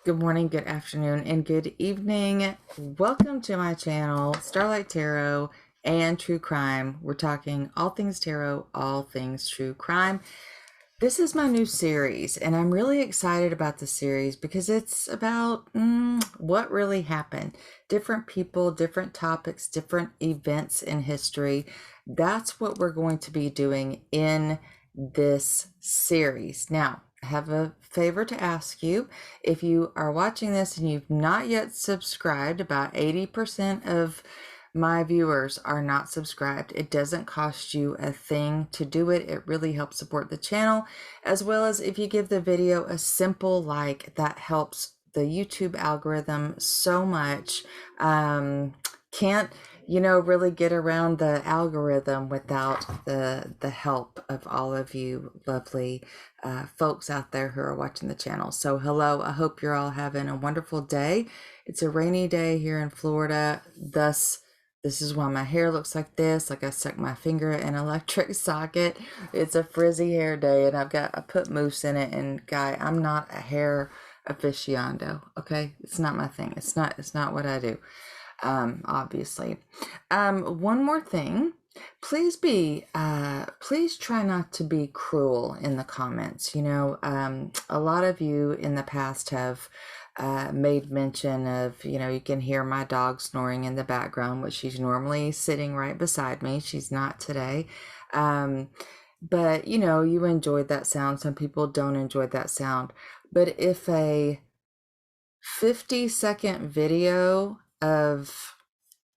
Good morning, good afternoon, and good evening. Welcome to my channel, Starlight Tarot and True Crime. We're talking all things tarot, all things true crime. This is my new series, and I'm really excited about the series because it's about what really happened. Different people, different topics, different events in history. That's what we're going to be doing in this series. Now, I have a favor to ask you. If you are watching this and you've not yet subscribed, about 80% of my viewers are not subscribed. It doesn't cost you a thing to do it. It really helps support the channel, as well as if you give the video a simple like, that helps the YouTube algorithm so much. Can't really get around the algorithm without the help of all of you lovely folks out there who are watching the channel. So hello, I hope you're all having a wonderful day. It's a rainy day here in Florida, thus this is why my hair looks like this, like I stuck my finger in an electric socket. It's a frizzy hair day, and I put mousse in it, and guy, I'm not a hair aficionado, okay? It's not my thing. It's not what I do. Obviously. One more thing. Please try not to be cruel in the comments. A lot of you in the past have made mention of, you can hear my dog snoring in the background, which she's normally sitting right beside me. She's not today. But you enjoyed that sound. Some people don't enjoy that sound. But if a 50-second video of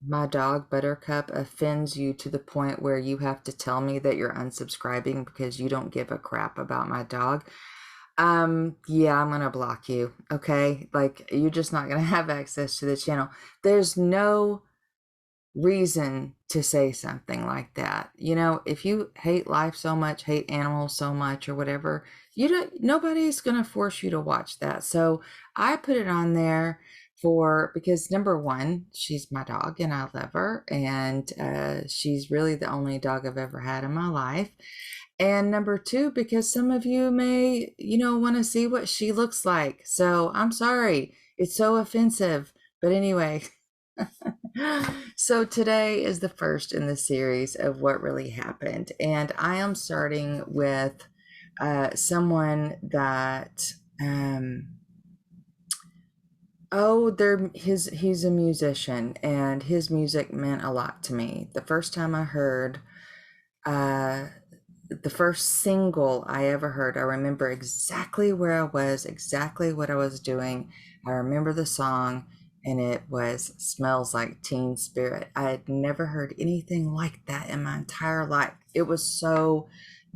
my dog Buttercup offends you to the point where you have to tell me that you're unsubscribing because you don't give a crap about my dog, yeah, I'm gonna block you, okay? Like, you're just not gonna have access to the channel. There's no reason to say something like that. If you hate life so much, hate animals so much, or whatever, nobody's gonna force you to watch that. So I put it on there because number one, she's my dog and I love her, and she's really the only dog I've ever had in my life. And number two, because some of you may, want to see what she looks like. So I'm sorry, it's so offensive. But anyway, so today is the first in the series of what really happened. And I am starting with someone that, he's a musician, and his music meant a lot to me. The first time I heard, the first single I ever heard, I remember exactly where I was, exactly what I was doing. I remember the song, and it was Smells Like Teen Spirit. I had never heard anything like that in my entire life. It was so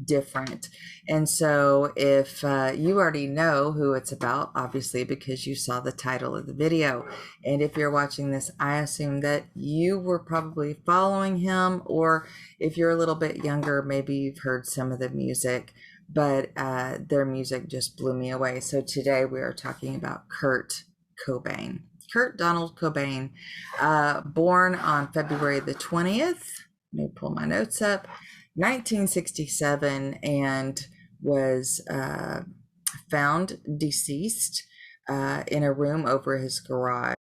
different. And so if you already know who it's about, obviously, because you saw the title of the video, and if you're watching this, I assume that you were probably following him, or if you're a little bit younger, maybe you've heard some of the music, but their music just blew me away. So today we are talking about Kurt Cobain. Kurt Donald Cobain, born on February the 20th. Let me pull my notes up. 1967, and was found deceased in a room over his garage.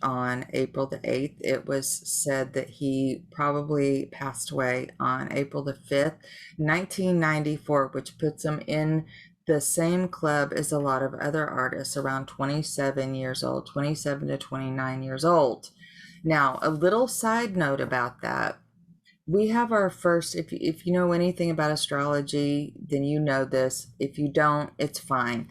On April the 8th. It was said that he probably passed away on April the 5th, 1994, which puts him in the same club as a lot of other artists, around 27 years old, 27 to 29 years old. Now, a little side note about that. We have our first, if you know anything about astrology, then you know this. If you don't, it's fine.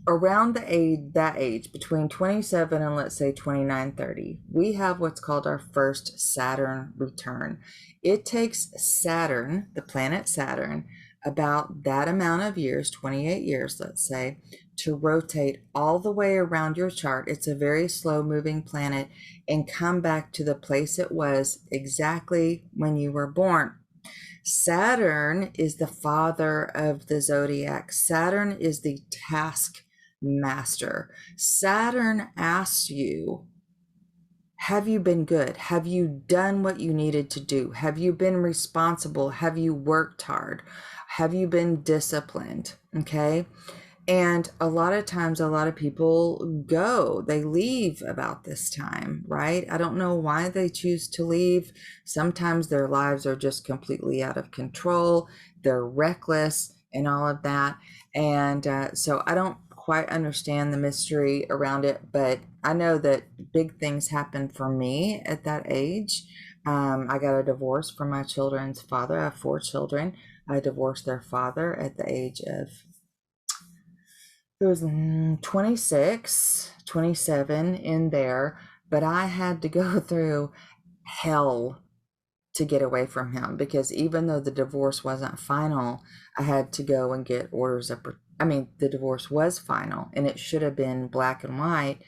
Around that age, between 27 and let's say 29, 30, we have what's called our first Saturn return. It takes Saturn, the planet Saturn, about that amount of years, 28 years, let's say, to rotate all the way around your chart. It's a very slow moving planet, and come back to the place it was exactly when you were born. Saturn is the father of the zodiac. Saturn is the task master. Saturn asks you, have you been good? Have you done what you needed to do? Have you been responsible? Have you worked hard? Have you been disciplined? Okay. And a lot of times, a lot of people they leave about this time, right? I don't know why they choose to leave. Sometimes their lives are just completely out of control. They're reckless and all of that. And so I don't quite understand the mystery around it, but I know that big things happened for me at that age. I got a divorce from my children's father. I have 4 children. I divorced their father at the age of, it was 26, 27 in there, but I had to go through hell to get away from him, because even though the divorce wasn't final, I had to go and get orders of, the divorce was final and it should have been black and white.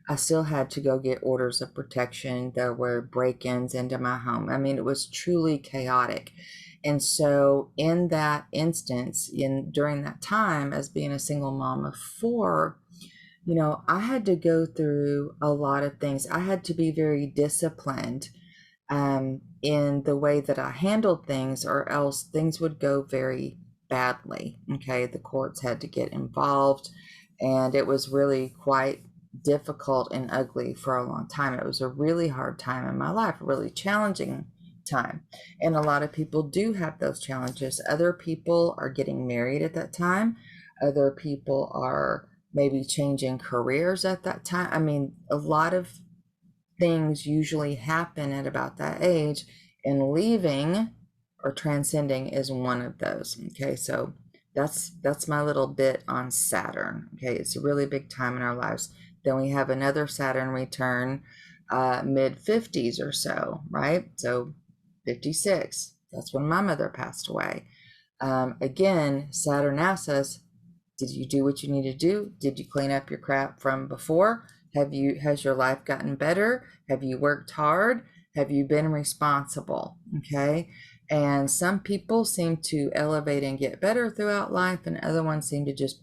I still had to go get orders of protection. There were break-ins into my home. It was truly chaotic. And so in that instance, during that time, as being a single mom of 4, I had to go through a lot of things. I had to be very disciplined in the way that I handled things, or else things would go very badly. Okay, the courts had to get involved, and it was really quite difficult and ugly for a long time. It was a really hard time in my life, a really challenging time. And a lot of people do have those challenges. Other people are getting married at that time. Other people are maybe changing careers at that time. A lot of things usually happen at about that age, and leaving or transcending is one of those. Okay, so that's my little bit on Saturn. Okay, it's a really big time in our lives. Then we have another Saturn return, mid 50s or so, right? So 56, that's when my mother passed away. Again, Saturn asks us, did you do what you need to do? Did you clean up your crap from before? Has your life gotten better? Have you worked hard? Have you been responsible? Okay. And some people seem to elevate and get better throughout life, and other ones seem to just,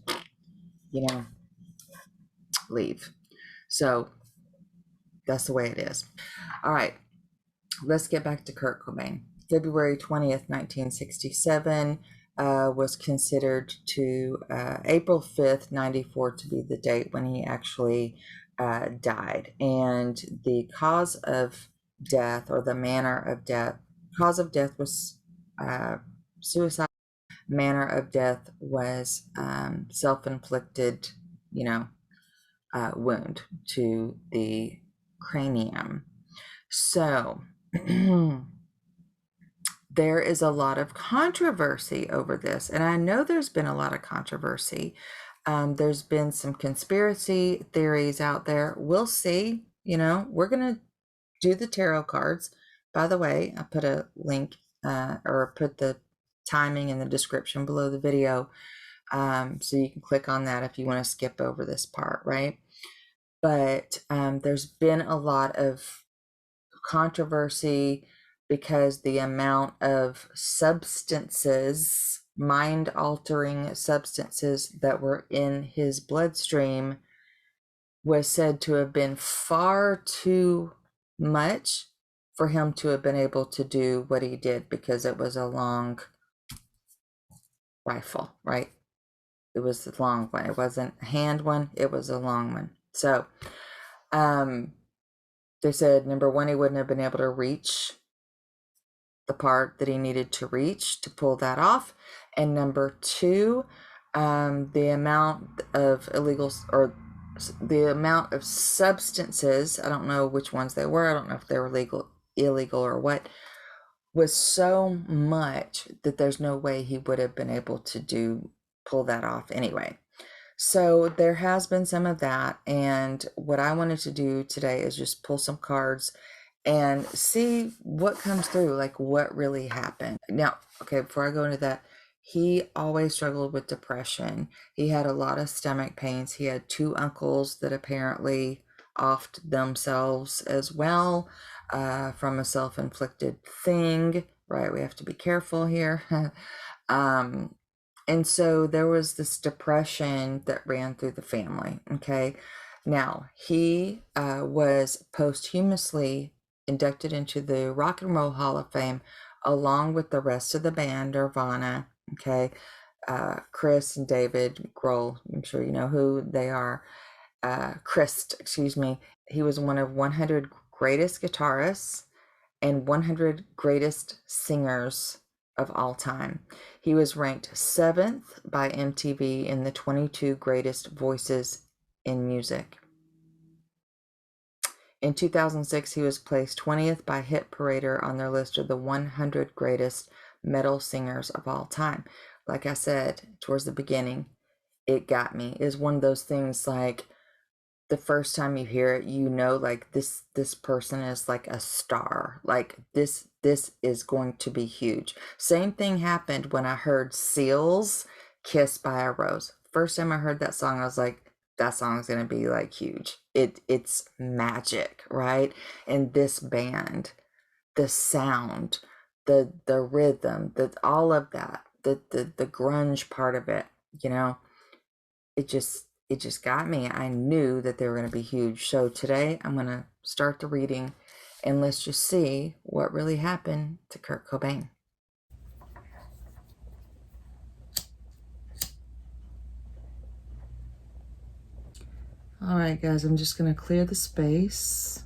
leave. So that's the way it is. All right. Let's get back to Kurt Cobain. February 20th, 1967 was considered to April 5th, 94 to be the date when he actually died. And the cause of death, or the manner of death, cause of death was suicide. Manner of death was self-inflicted, wound to the cranium. So there is a lot of controversy over this, and I know there's been a lot of controversy. There's been some conspiracy theories out there. We'll see. We're gonna do the tarot cards. By the way, I put a link or put the timing in the description below the video, so you can click on that if you want to skip over this part, right? But there's been a lot of controversy because the amount of substances, mind-altering substances, that were in his bloodstream was said to have been far too much for him to have been able to do what he did, because it was a long rifle, right? It was a long one. It wasn't a hand one, it was a long one. So they said, number one, he wouldn't have been able to reach the part that he needed to reach to pull that off. And number two, the amount of the amount of substances, I don't know which ones they were, I don't know if they were illegal or what, was so much that there's no way he would have been able to pull that off anyway. So there has been some of that, and what I wanted to do today is just pull some cards and see what comes through, like what really happened. Now, okay, before I go into that, he always struggled with depression. He had a lot of stomach pains. He had 2 uncles that apparently offed themselves as well from a self-inflicted thing. right? We have to be careful here. And so there was this depression that ran through the family. Okay. Now, he was posthumously inducted into the Rock and Roll Hall of Fame along with the rest of the band, Nirvana. Okay. Chris and David Grohl, I'm sure you know who they are. Excuse me. He was one of 100 greatest guitarists and 100 greatest singers of all time. He was ranked 7th by MTV in the 22 greatest voices in music. In 2006, he was placed 20th by Hit Parader on their list of the 100 greatest metal singers of all time. Like I said towards the beginning, it got me. It is one of those things like the first time you hear it, you know, like this person is like a star. Like this is going to be huge. Same thing happened when I heard Seal's Kiss by a Rose. First time I heard that song, I was like, that song's gonna be like huge. It's magic, right? And this band, the sound, the rhythm, all of that, the grunge part of it, you know, it just got me. I knew that they were going to be huge. So today I'm going to start the reading and let's just see what really happened to Kurt Cobain. All right, guys, I'm just going to clear the space.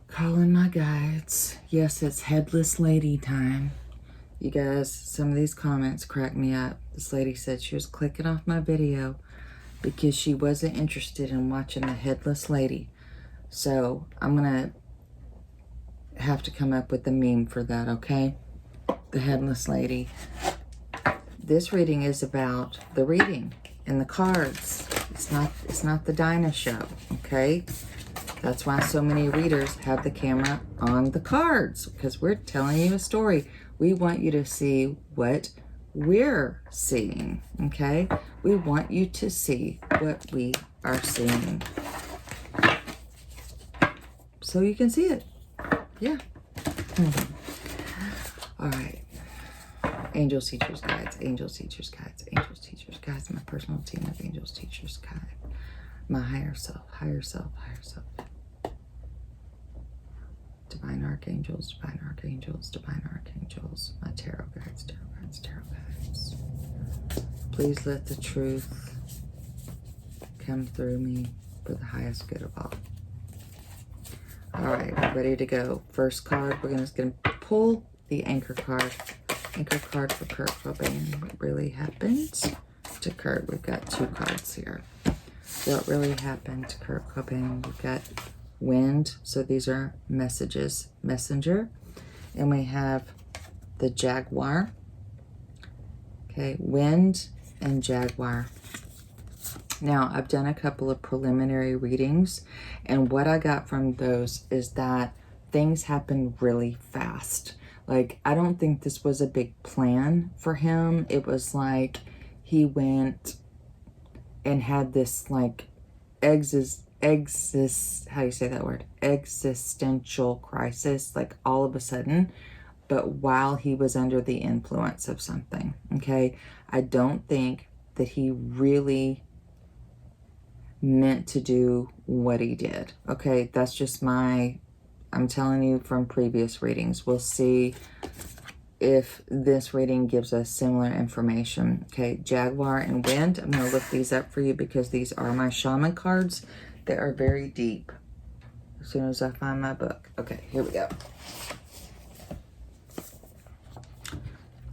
Calling my guides. Yes, it's headless lady time. You guys, some of these comments cracked me up. This lady said she was clicking off my video because she wasn't interested in watching the headless lady. So I'm going to have to come up with a meme for that, okay? The headless lady. This reading is about the reading and the cards. It's not the Dinah show, okay? That's why so many readers have the camera on the cards, because we're telling you a story. We want you to see what we're seeing, okay? We want you to see what we are seeing. So you can see it. Yeah. All right. Angels, teachers, guides, angels, teachers, guides, angels, teachers, guides, my personal team of angels, teachers, guide, my higher self, higher self, higher self. Divine archangels, divine archangels, divine archangels, my tarot guides, tarot guides, tarot guides. Please let the truth come through me for the highest good of all. All right, ready to go. First card, we're just gonna pull the anchor card. Anchor card for Kurt Cobain. What really happened to Kurt? We've got 2 cards here. What really happened to Kurt Cobain? We've got wind, so these are messages, messenger, and we have the jaguar. Okay, wind and jaguar. Now, I've done a couple of preliminary readings, and what I got from those is that things happen really fast. Like, I don't think this was a big plan for him. It was like he went and had this like how do you say that word? Existential crisis, like all of a sudden, but while he was under the influence of something, okay? I don't think that he really meant to do what he did, okay? That's just I'm telling you from previous readings. We'll see if this reading gives us similar information. Okay, Jaguar and Wind. I'm going to look these up for you because these are my shaman cards. They are very deep. As soon as I find my book. Okay, here we go.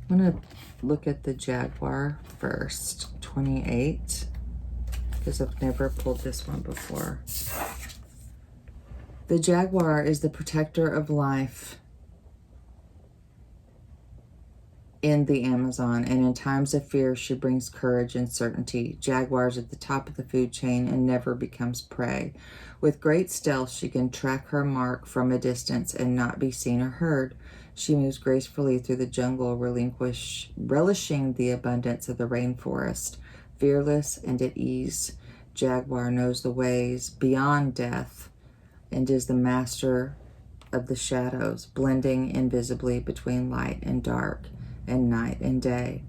I'm going to look at the Jaguar first. 28. Because I've never pulled this one before. The Jaguar is the protector of life in the Amazon, and in times of fear, she brings courage and certainty. Jaguar's at the top of the food chain and never becomes prey. With great stealth, she can track her mark from a distance and not be seen or heard. She moves gracefully through the jungle, relishing the abundance of the rainforest. Fearless and at ease, Jaguar knows the ways beyond death. and is the master of the shadows, blending invisibly between light and dark and night and day.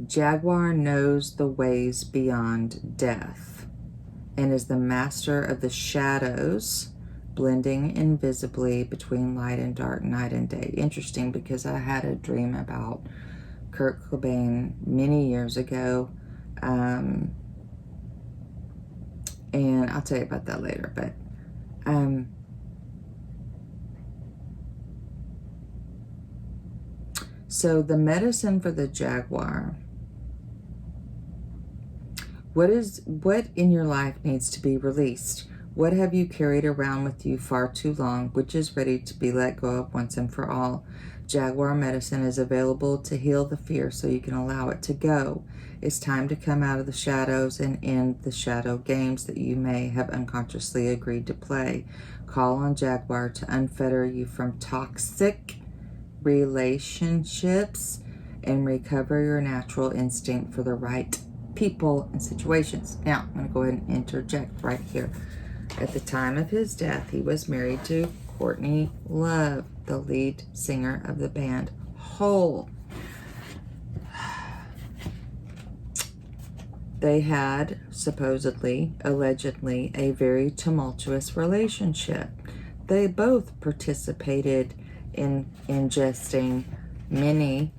Jaguar knows the ways beyond death and is the master of the shadows, blending invisibly between light and dark, night and day. Interesting, because I had a dream about Kurt Cobain many years ago, and I'll tell you about that later. But so the medicine for the Jaguar. What in your life needs to be released? What have you carried around with you far too long, which is ready to be let go of once and for all? Jaguar medicine is available to heal the fear so you can allow it to go. It's time to come out of the shadows and end the shadow games that you may have unconsciously agreed to play. Call on Jaguar to unfetter you from toxic relationships and recover your natural instinct for the right people and situations. Now, I'm going to go ahead and interject right here. At the time of his death, he was married to Courtney Love, the lead singer of the band Hole. They had supposedly, allegedly, a very tumultuous relationship. They both participated in ingesting many,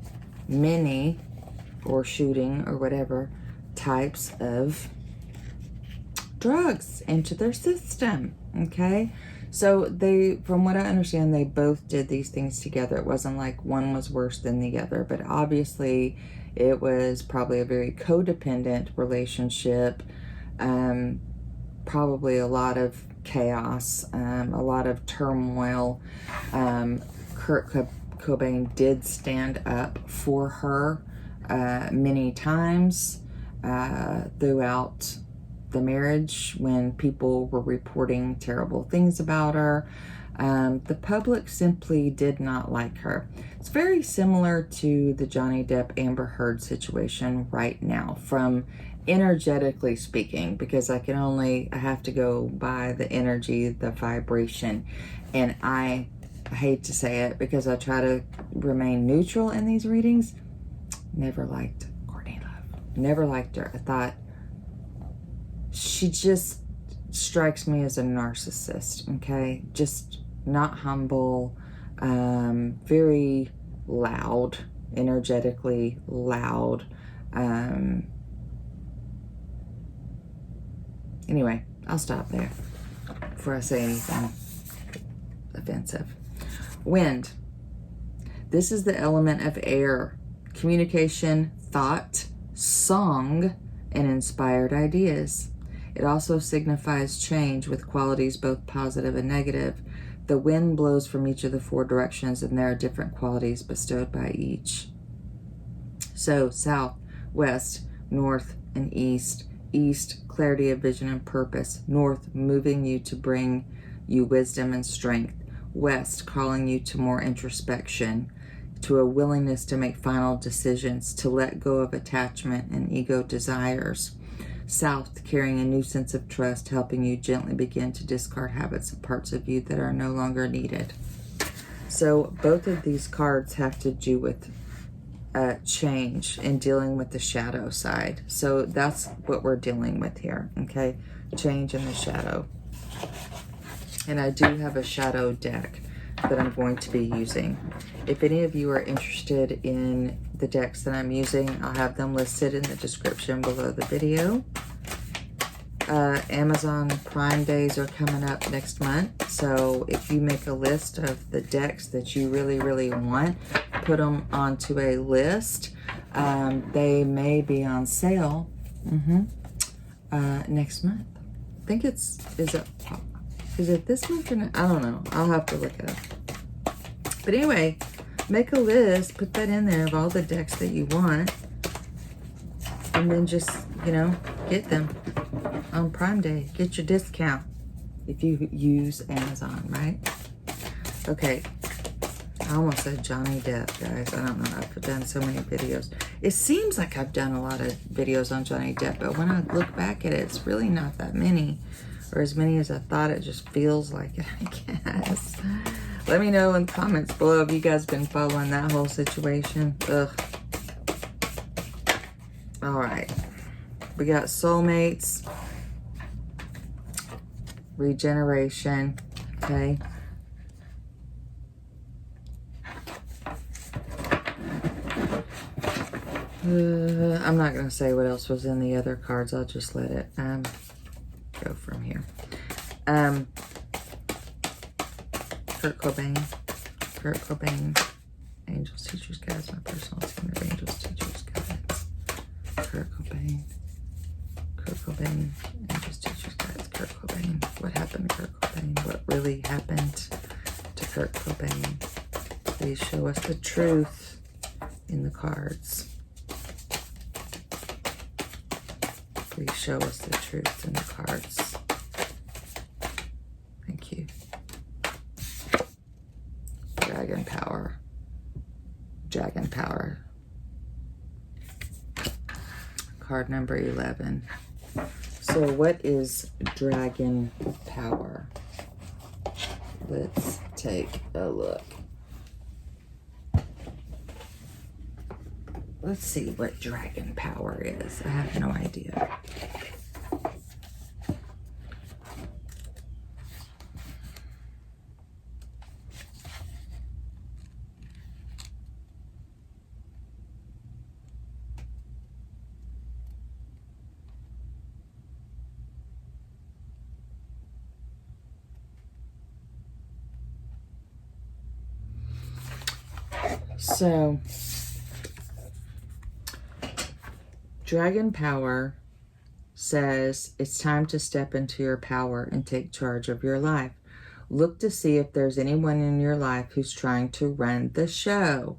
or shooting or whatever types of drugs into their system. Okay, so they, from what I understand, they both did these things together. It wasn't like one was worse than the other, but obviously it was probably a very codependent relationship, probably a lot of chaos, a lot of turmoil. Kurt Cobain did stand up for her many times throughout the marriage when people were reporting terrible things about her. The public simply did not like her. It's very similar to the Johnny Depp Amber Heard situation right now, from energetically speaking, because I have to go by the energy, the vibration, and I hate to say it because I try to remain neutral in these readings. Never liked Courtney Love. Never liked her. I thought she just strikes me as a narcissist, okay? Just not humble, very loud, energetically loud. Anyway, I'll stop there before I say anything offensive. Wind. This is the element of air. Communication, thought, song, and inspired ideas. It also signifies change with qualities both positive and negative. The wind blows from each of the four directions, and there are different qualities bestowed by each. So, south, west, north, and east. East, clarity of vision and purpose. North, moving you to bring you wisdom and strength. West, calling you to more introspection, to a willingness to make final decisions, to let go of attachment and ego desires. South, carrying a new sense of trust, helping you gently begin to discard habits and parts of you that are no longer needed. So both of these cards have to do with change and dealing with the shadow side. So that's what we're dealing with here, okay? Change in the shadow. And I do have a shadow deck that I'm going to be using. If any of you are interested in the decks that I'm using, I'll have them listed in the description below the video. Amazon Prime days are coming up next month, so if you make a list of the decks that you really want, put them onto a list. They may be on sale next month. I think is it this month or not? I don't know. I'll have to look it up. But anyway, make a list, put that in there of all the decks that you want, and then just, get them on Prime Day. Get your discount if you use Amazon, right? Okay. I almost said Johnny Depp, guys. I don't know. I've done so many videos. It seems like I've done a lot of videos on Johnny Depp, but when I look back at it, it's really not that many. Or as many as I thought. It just feels like it, I guess. Let me know in the comments below if you guys been following that whole situation. Ugh. Alright. We got soulmates. Regeneration. Okay. I'm not going to say what else was in the other cards. I'll just let it go from here. Kurt Cobain. Kurt Cobain. Angels, Teachers, Guides. My personal team of Angels, Teachers, Guides. Kurt Cobain. Kurt Cobain. Angels, Teachers, Guides. Kurt Cobain. What happened to Kurt Cobain? What really happened to Kurt Cobain? Please show us the truth in the cards. Please show us the truth in the cards. Thank you. Dragon power. Dragon power. Card number 11. So what is dragon power? Let's take a look. Let's see what dragon power is. I have no idea. So, dragon power says it's time to step into your power and take charge of your life. Look to see if there's anyone in your life who's trying to run the show.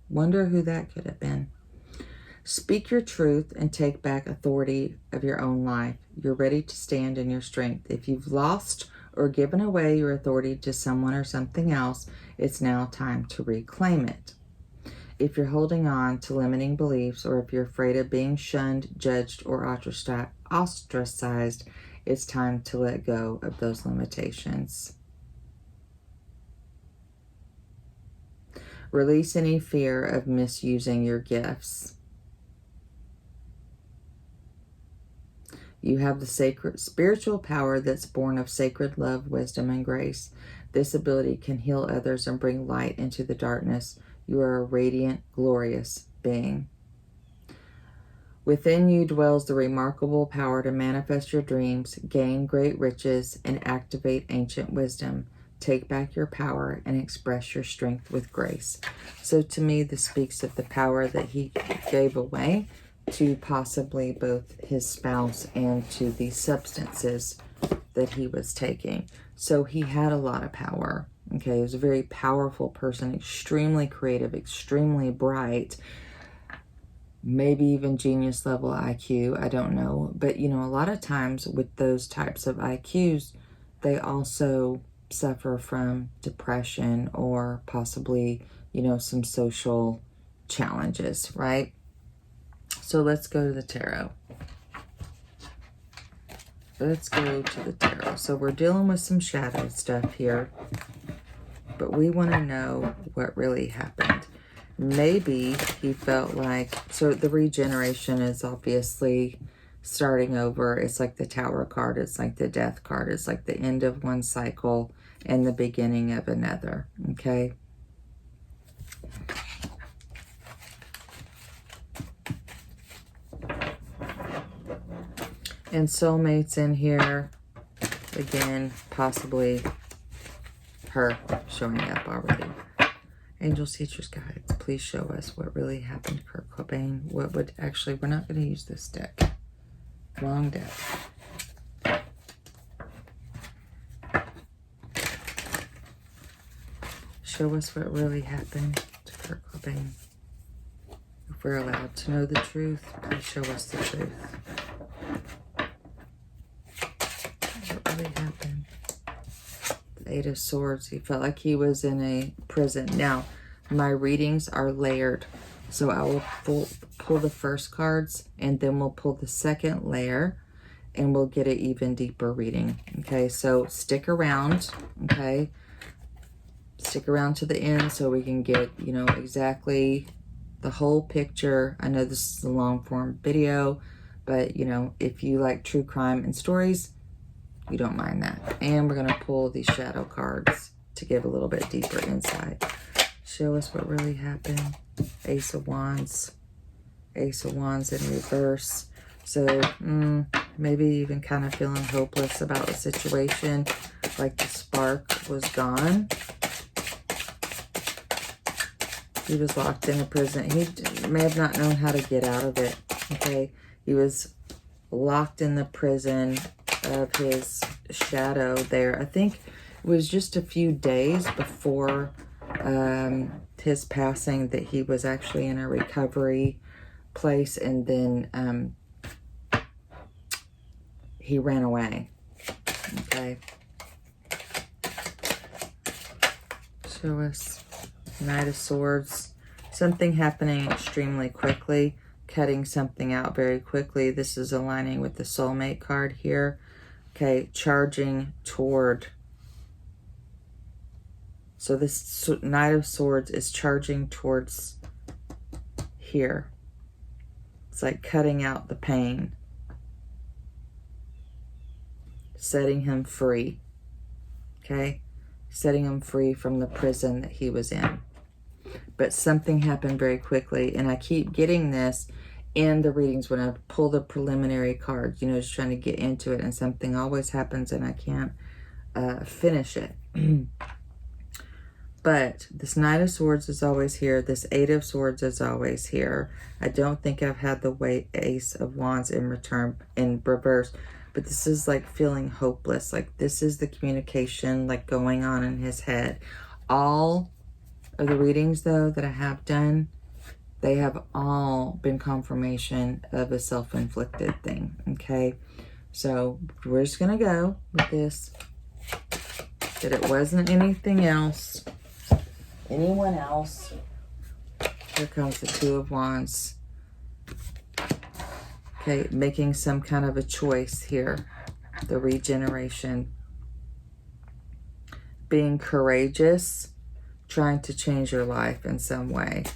Wonder who that could have been. Speak your truth and take back authority of your own life. You're ready to stand in your strength. If you've lost or given away your authority to someone or something else, it's now time to reclaim it. If you're holding on to limiting beliefs, or if you're afraid of being shunned, judged, or ostracized, it's time to let go of those limitations. Release any fear of misusing your gifts. You have the sacred spiritual power that's born of sacred love, wisdom, and grace. This ability can heal others and bring light into the darkness. You are a radiant, glorious being. Within you dwells the remarkable power to manifest your dreams, gain great riches, and activate ancient wisdom. Take back your power and express your strength with grace. So to me, this speaks of the power that he gave away to possibly both his spouse and to the substances that he was taking. So he had a lot of power. Okay, he was a very powerful person, extremely creative, extremely bright, maybe even genius level IQ, I don't know. But, you know, a lot of times with those types of IQs, they also suffer from depression or possibly, you know, some social challenges, right? So let's go to the tarot. Let's go to the tarot. So we're dealing with some shadow stuff here, but we want to know what really happened. Maybe he felt like, so the regeneration is obviously starting over. It's like the Tower card. It's like the Death card. It's like the end of one cycle and the beginning of another. Okay. And soulmates in here. Again, possibly her showing up already. Angels, teachers, guides, please show us what really happened to Kurt Cobain. What would actually, we're not going to use this deck. Wrong deck. Show us what really happened to Kurt Cobain. If we're allowed to know the truth, please show us the truth. What really happened? The Eight of Swords. He felt like he was in a prison. Now, my readings are layered. So I will pull the first cards, and then we'll pull the second layer, and we'll get an even deeper reading. Okay, so stick around, okay? Stick around to the end so we can get, you know, exactly the whole picture. I know this is a long form video, but, you know, if you like true crime and stories, you don't mind that. And we're going to pull these shadow cards to give a little bit deeper insight. Show us what really happened. Ace of Wands. Ace of Wands in reverse. So maybe even kind of feeling hopeless about the situation. Like the spark was gone. He was locked in a prison. He may have not known how to get out of it. Okay. He was locked in the prison of his shadow there. I think it was just a few days before his passing that he was actually in a recovery place, and then he ran away. Okay. Show us Knight of Swords. Something happening extremely quickly, cutting something out very quickly. This is aligning with the soulmate card here. Okay, charging toward. So this Knight of Swords is charging towards here. It's like cutting out the pain. Setting him free. Okay? Setting him free from the prison that he was in. But something happened very quickly. And I keep getting this in the readings when I pull the preliminary cards. You know, just trying to get into it. And something always happens and I can't finish it. But this Knight of Swords is always here. This Eight of Swords is always here. I don't think I've had the Ace of Wands in reverse. But this is like feeling hopeless. Like this is the communication like going on in his head. All of the readings though that I have done, they have all been confirmation of a self-inflicted thing. Okay. So we're just going to go with this. That it wasn't anything else. Anyone else. Here comes the Two of Wands. Okay, making some kind of a choice here. The regeneration. Being courageous. Trying to change your life in some way.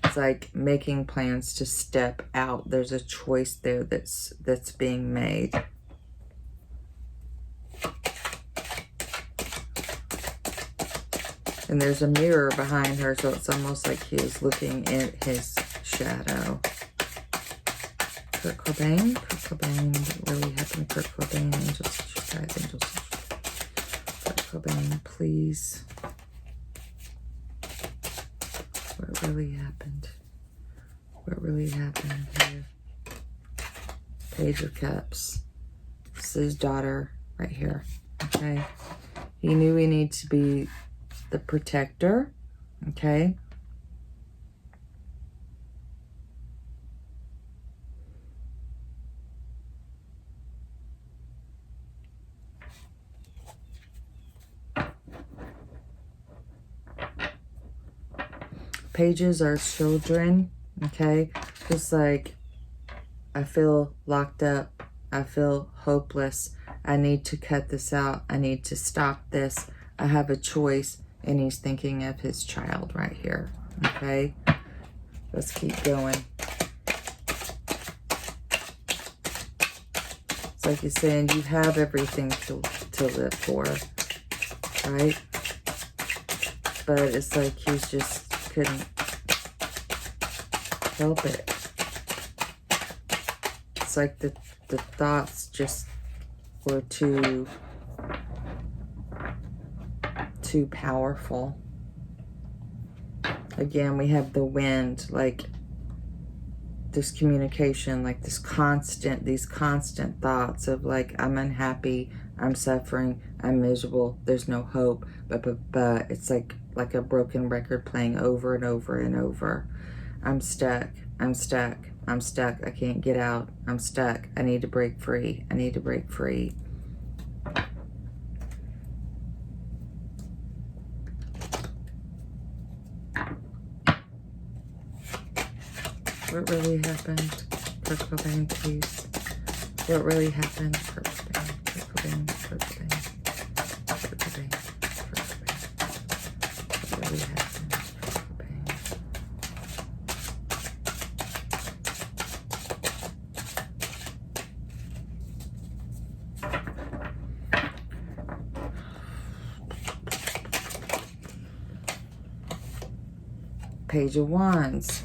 It's like making plans to step out. There's a choice there that's being made. And there's a mirror behind her, so it's almost like he is looking at his shadow. Kurt Cobain? Kurt Cobain, what really happened to Kurt Cobain? Angels, angels. Kurt Cobain, please. What really happened? What really happened here? Page of Cups. This is his daughter right here. Okay. He knew he needed to be the protector, okay? Pages are children, okay? Just like, I feel locked up. I feel hopeless. I need to cut this out. I need to stop this. I have a choice. And he's thinking of his child right here. Okay? Let's keep going. It's like he's saying you have everything to live for. Right? But it's like he's just couldn't help it. It's like the thoughts just were too powerful. Again, we have the wind, like this communication, like these constant thoughts of like, I'm unhappy, I'm suffering, I'm miserable, there's no hope, but it's like a broken record playing over and over and over. I'm stuck, I'm stuck, I'm stuck, I can't get out, I'm stuck, I need to break free, I need to break free. What really happened? Kurt Cobain, please. What really happened? Kurt Cobain, Kurt Cobain, Kurt Cobain, Kurt Cobain, Kurt Cobain. What really happened? Kurt Cobain. Page of Wands.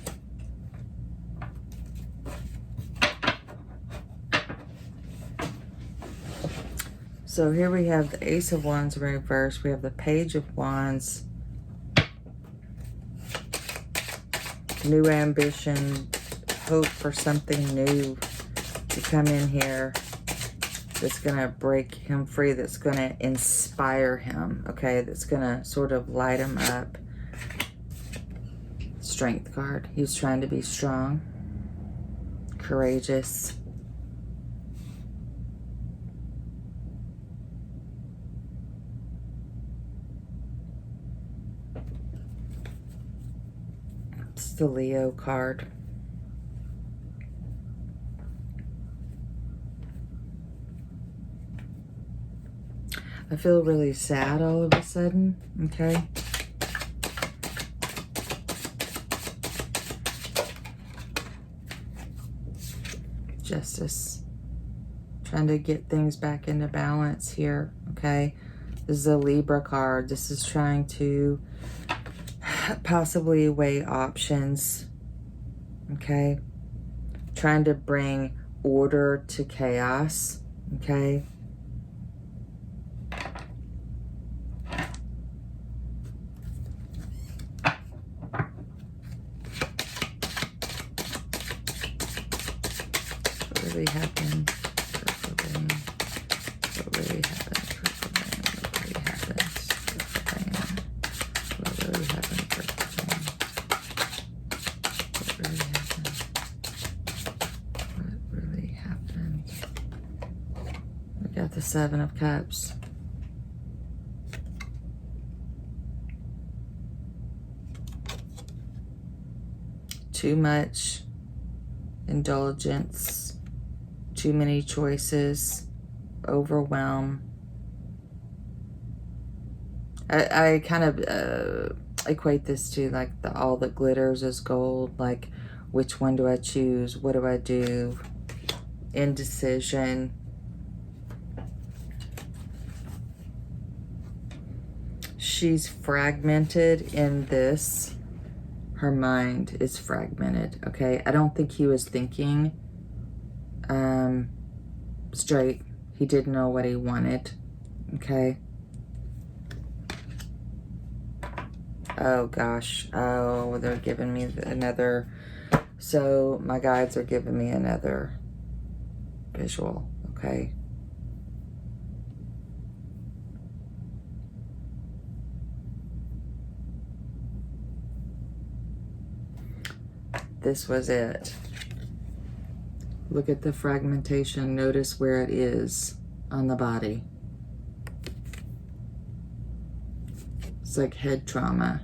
So here we have the Ace of Wands in reverse. We have the Page of Wands. New ambition. Hope for something new to come in here that's going to break him free, that's going to inspire him, okay? That's going to sort of light him up. Strength card. He's trying to be strong, courageous. It's the Leo card. I feel really sad all of a sudden, okay? Justice. Trying to get things back into balance here, okay? This is a Libra card. This is trying to possibly weigh options, okay? Trying to bring order to chaos, okay? What really happened? Kurt Cobain. What really happened? Kurt Cobain. What really happened? Kurt Cobain. What really happened? Kurt Cobain. What really happened? What really happened? We got the Seven of Cups. Too much indulgence, too many choices, overwhelm. I kind of equate this to like all that glitters is gold. Like, which one do I choose? What do I do? Indecision. She's fragmented in this. Her mind is fragmented, okay? I don't think he was thinking straight. He didn't know what he wanted, okay? Oh, gosh. Oh, they're giving me another... So, my guides are giving me another visual, okay? This was it. Look at the fragmentation. Notice where it is on the body. It's like head trauma.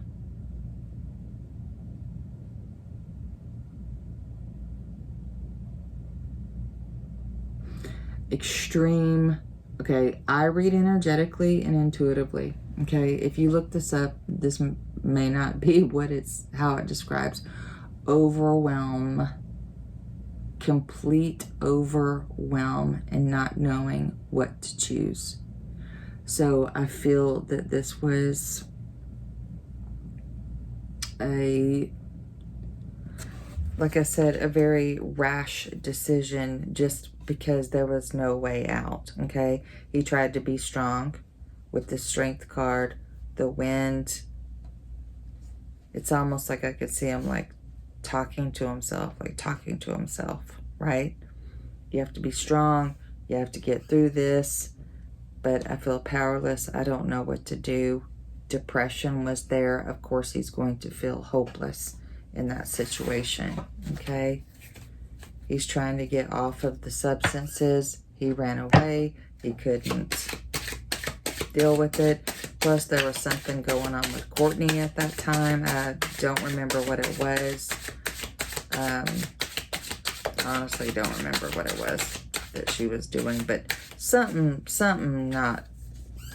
Extreme. Okay, I read energetically and intuitively. Okay, if you look this up, this may not be how it describes. Overwhelm, complete overwhelm, and not knowing what to choose. So I feel that this was like I said, a very rash decision just because there was no way out, okay? He tried to be strong with the Strength card, the Wind. It's almost like I could see him like talking to himself, right? You have to be strong. You have to get through this. But I feel powerless. I don't know what to do. Depression was there. Of course, he's going to feel hopeless in that situation, okay? He's trying to get off of the substances. He ran away. He couldn't deal with it. Plus, there was something going on with Courtney at that time. I don't remember what it was. I honestly don't remember what it was that she was doing, but something not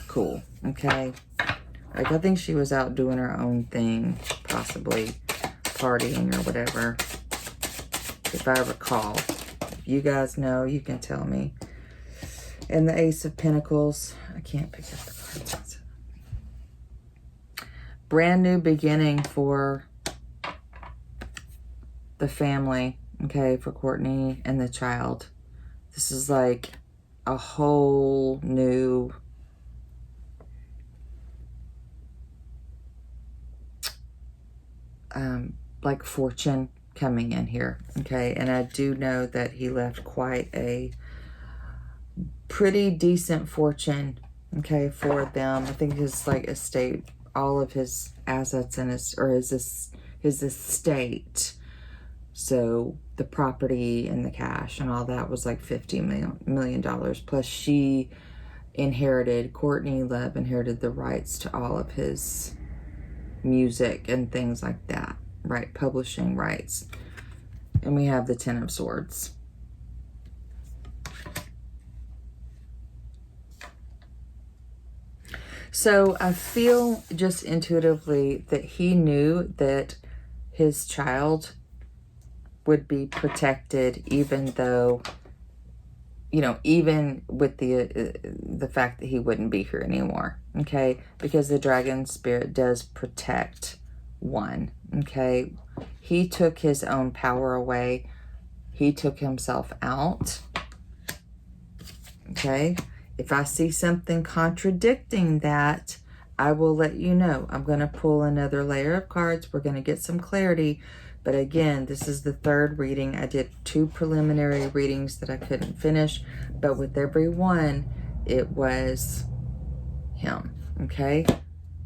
cool, okay? Like, I think she was out doing her own thing, possibly partying or whatever, if I recall. If you guys know, you can tell me. And the Ace of Pentacles, I can't pick up the cards. Brand new beginning for the family, okay, for Courtney and the child. This is like a whole new like fortune coming in here, okay? And I do know that he left quite a pretty decent fortune, okay, for them. I think his like estate, all of his assets and his estate, so the property and the cash and all that was like $50 million. Plus she inherited, Courtney Love inherited the rights to all of his music and things like that, right? Publishing rights. And we have the Ten of Swords. So I feel just intuitively that he knew that his child would be protected, even though, you know, even with the fact that he wouldn't be here anymore, okay? Because the dragon spirit does protect one, okay? He took his own power away. He took himself out, okay? If I see something contradicting that, I will let you know. I'm going to pull another layer of cards. We're going to get some clarity. But again, this is the third reading. I did 2 preliminary readings that I couldn't finish. But with every one, it was him. Okay?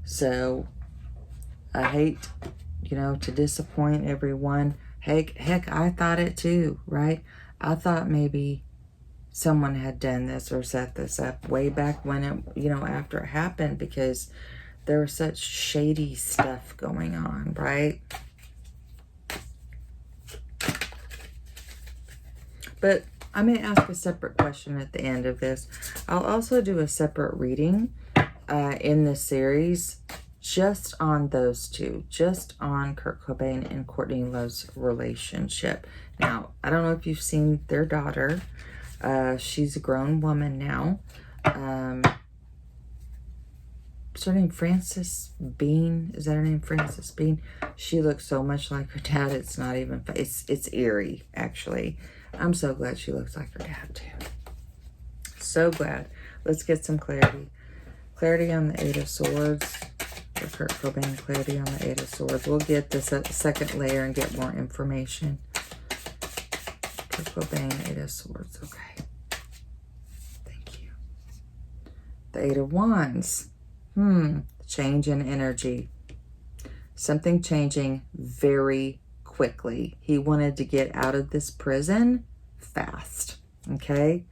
So, I hate, you know, to disappoint everyone. Heck, I thought it too, right? I thought maybe someone had done this or set this up way back when it, you know, after it happened, because there was such shady stuff going on, right? But I may ask a separate question at the end of this. I'll also do a separate reading in this series just on those two, just on Kurt Cobain and Courtney Love's relationship. Now, I don't know if you've seen their daughter. She's a grown woman now. Is her name Frances Bean? Is that her name, Frances Bean? She looks so much like her dad. It's not even, it's eerie, actually. I'm so glad she looks like her dad, too. So glad. Let's get some clarity. Clarity on the Eight of Swords. For Kurt Cobain, clarity on the Eight of Swords. We'll get this second layer and get more information. Kurt Cobain, Eight of Swords. Okay. Thank you. The Eight of Wands. Change in energy. Something changing very quickly. He wanted to get out of this prison fast. Okay?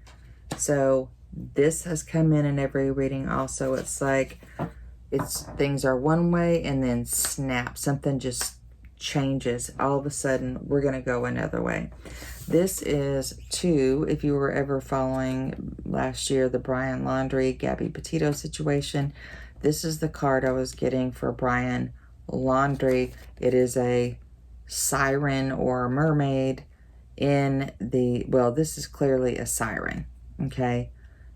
So this has come in every reading also. It's like things are one way and then snap. Something just changes. All of a sudden, we're going to go another way. This is to, if you were ever following last year, the Brian Laundrie, Gabby Petito situation, this is the card I was getting for Brian Laundrie. It is a siren or a mermaid in the, well, this is clearly a siren, okay?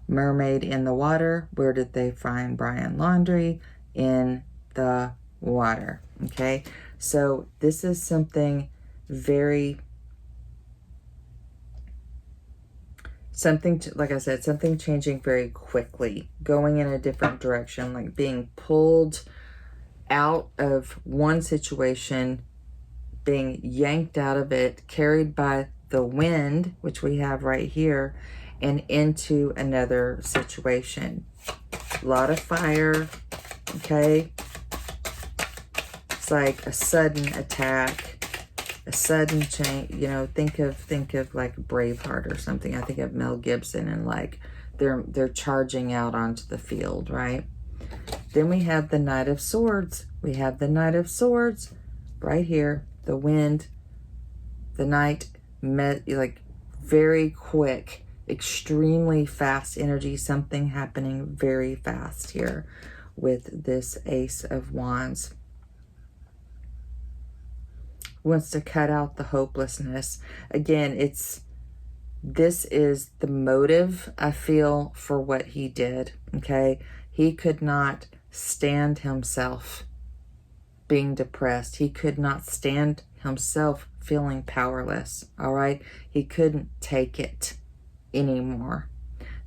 Mermaid in the water. Where did they find Brian Laundrie? In the water, okay? So this is something very, like I said, something changing very quickly, going in a different direction, like being pulled out of one situation, being yanked out of it, carried by the wind, which we have right here, and into another situation. A lot of fire, okay? It's like a sudden attack, a sudden change, you know, think of like Braveheart or something. I think of Mel Gibson and like they're charging out onto the field, right? Then we have the Knight of Swords. We have the Knight of Swords right here, the wind, The Knight met, like, very quick, extremely fast energy, something happening very fast here with this Ace of Wands. Wants to cut out the hopelessness. Again, this is the motive, I feel, for what he did, okay? He could not stand himself being depressed. He could not stand himself feeling powerless, all right? He couldn't take it anymore.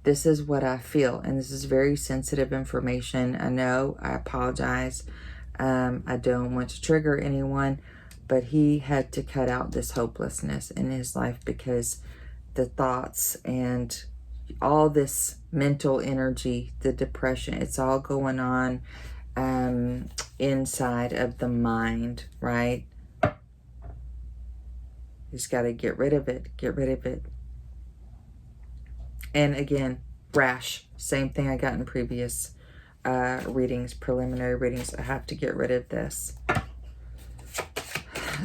This is what I feel, and this is very sensitive information. I know, I apologize. I don't want to trigger anyone, but he had to cut out this hopelessness in his life because the thoughts and all this mental energy, the depression, it's all going on inside of the mind, right? He's got to get rid of it. Get rid of it. And again, rash. Same thing I got in previous readings, preliminary readings. I have to get rid of this.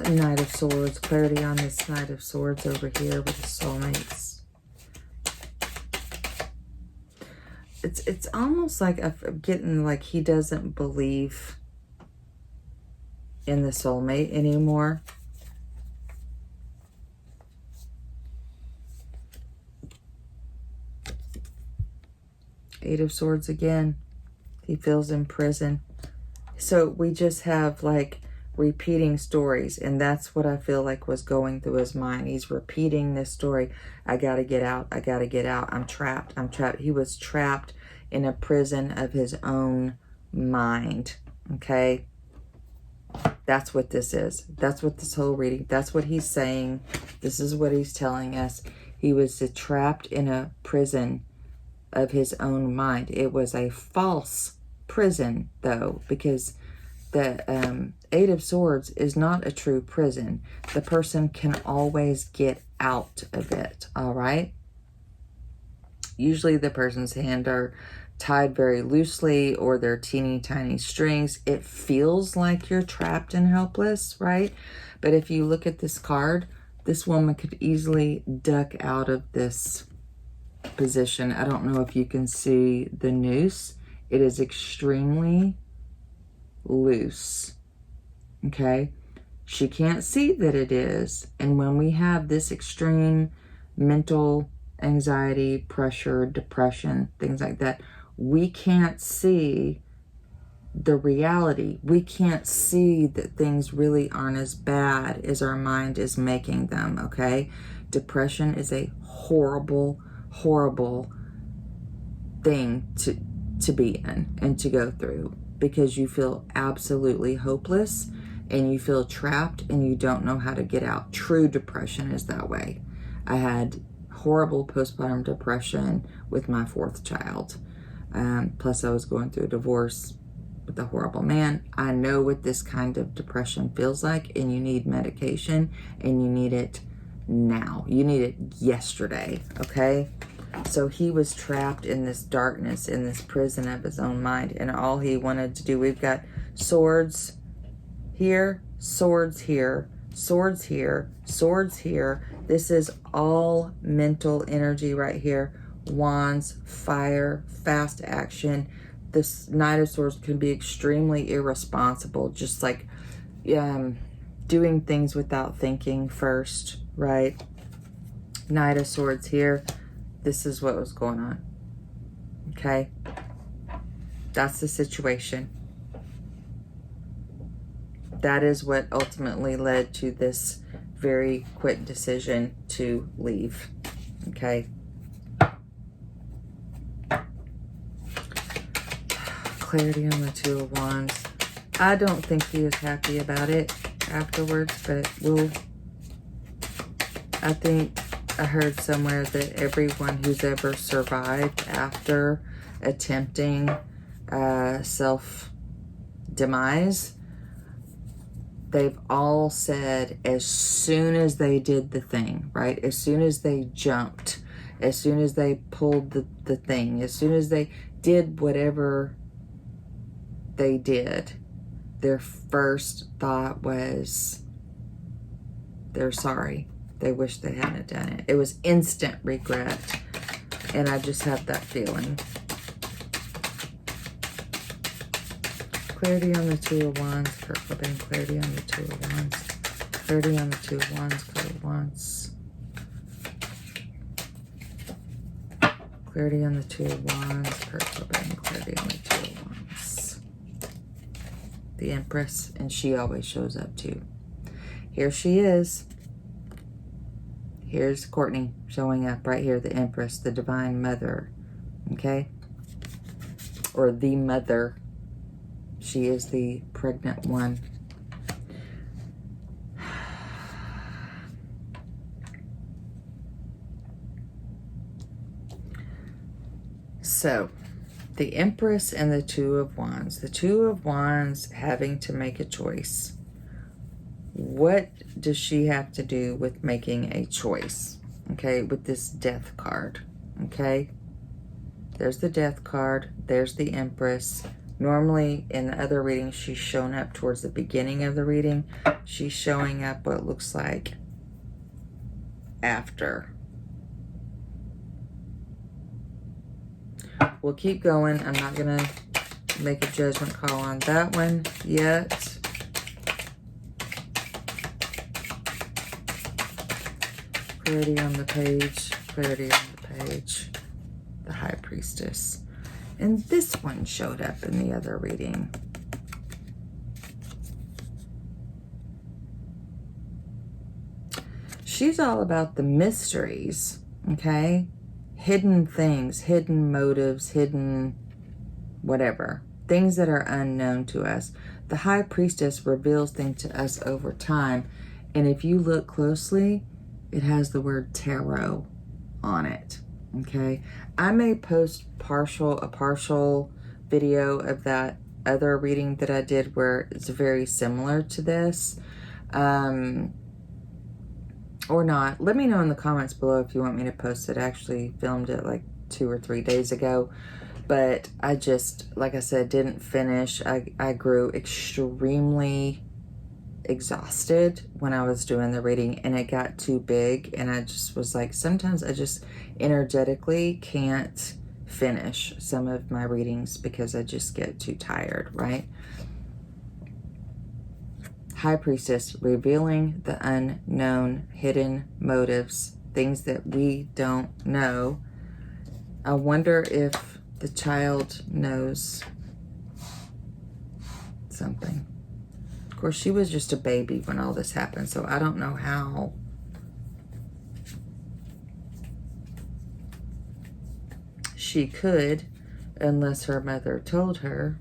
Knight of Swords. Clarity on this Knight of Swords over here with the soulmates. It's almost like I'm getting like he doesn't believe in the soulmate anymore. Eight of Swords again. He feels in prison. So we just have like repeating stories, and that's what I feel like was going through his mind. He's repeating this story. I gotta get out. I gotta get out. I'm trapped. I'm trapped. He was trapped in a prison of his own mind. Okay? That's what this is. That's what this whole reading, that's what he's saying. This is what he's telling us. He was trapped in a prison of his own mind. It was a false prison, though, because the Eight of Swords is not a true prison. The person can always get out of it, all right? Usually the person's hands are tied very loosely, or they're teeny tiny strings. It feels like you're trapped and helpless, right? But if you look at this card, this woman could easily duck out of this position. I don't know if you can see the noose. It is extremely loose. Okay? She can't see that it is. And when we have this extreme mental anxiety, pressure, depression, things like that, we can't see the reality. We can't see that things really aren't as bad as our mind is making them, okay? Depression is a horrible, horrible thing to be in and to go through, because you feel absolutely hopeless and you feel trapped and you don't know how to get out. True depression is that way. I had horrible postpartum depression with my 4th child. Plus I was going through a divorce with a horrible man. I know what this kind of depression feels like, and you need medication, and you need it now. You need it yesterday, okay? So he was trapped in this darkness, in this prison of his own mind, and all he wanted to do, we've got swords here, swords here, swords here, swords here. This is all mental energy right here. Wands, fire, fast action. This Knight of Swords can be extremely irresponsible, just like doing things without thinking first, right? Knight of Swords here. This is what was going on. Okay? That's the situation. That is what ultimately led to this very quick decision to leave. Okay? Clarity on the Two of Wands. I don't think he was happy about it afterwards, but I think I heard somewhere that everyone who's ever survived after attempting self-demise, they've all said as soon as they did the thing, right? As soon as they jumped, as soon as they pulled the thing, as soon as they did whatever they did, their first thought was they're sorry. They wish they hadn't done it. It was instant regret. And I just have that feeling. Clarity on the Two of Wands. Kurt Cobain. Clarity on the Two of Wands. Clarity on the Two of Wands. Kurt of Wands. Clarity on the Two of Wands. Kurt Cobain. Clarity on the Two of Wands. The Empress. And she always shows up too. Here she is. Here's Courtney showing up right here. The Empress. The Divine Mother. Okay? Or the Mother. She is the pregnant one. So, the Empress and the Two of Wands. The Two of Wands having to make a choice. What does she have to do with making a choice? Okay, with this Death card. Okay? There's the Death card. There's the Empress. Normally, in the other readings, she's shown up towards the beginning of the reading. She's showing up what looks like after. We'll keep going. I'm not going to make a judgment call on that one yet. Clarity on the page. Clarity on the page. The High Priestess. And this one showed up in the other reading. She's all about the mysteries, okay? Hidden things, hidden motives, hidden whatever. Things that are unknown to us. The High Priestess reveals things to us over time. And if you look closely, it has the word tarot on it. Okay, I may post a partial video of that other reading that I did where it's very similar to this, or not. Let me know in the comments below if you want me to post it. I actually filmed it like 2 or 3 days ago, but I just, like I said, didn't finish. I grew extremely exhausted when I was doing the reading, and it got too big, and I just was like, sometimes I just energetically can't finish some of my readings because I just get too tired, right? High Priestess revealing the unknown, hidden motives, things that we don't know. I wonder if the child knows something. Of course, she was just a baby when all this happened, so I don't know how. She could, unless her mother told her.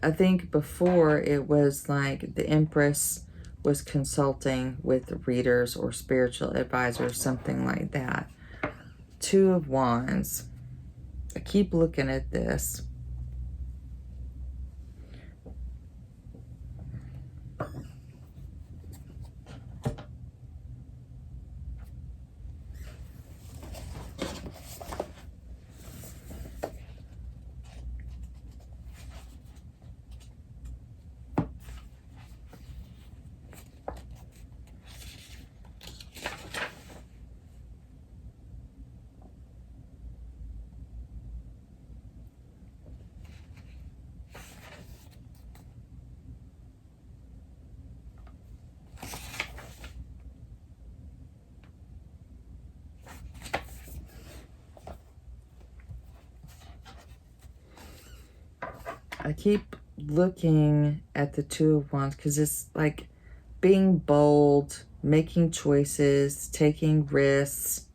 I think before it was like the Empress was consulting with readers or spiritual advisors, something like that. Two of Wands. I keep looking at this. I keep looking at the Two of Wands because it's like being bold, making choices, taking risks.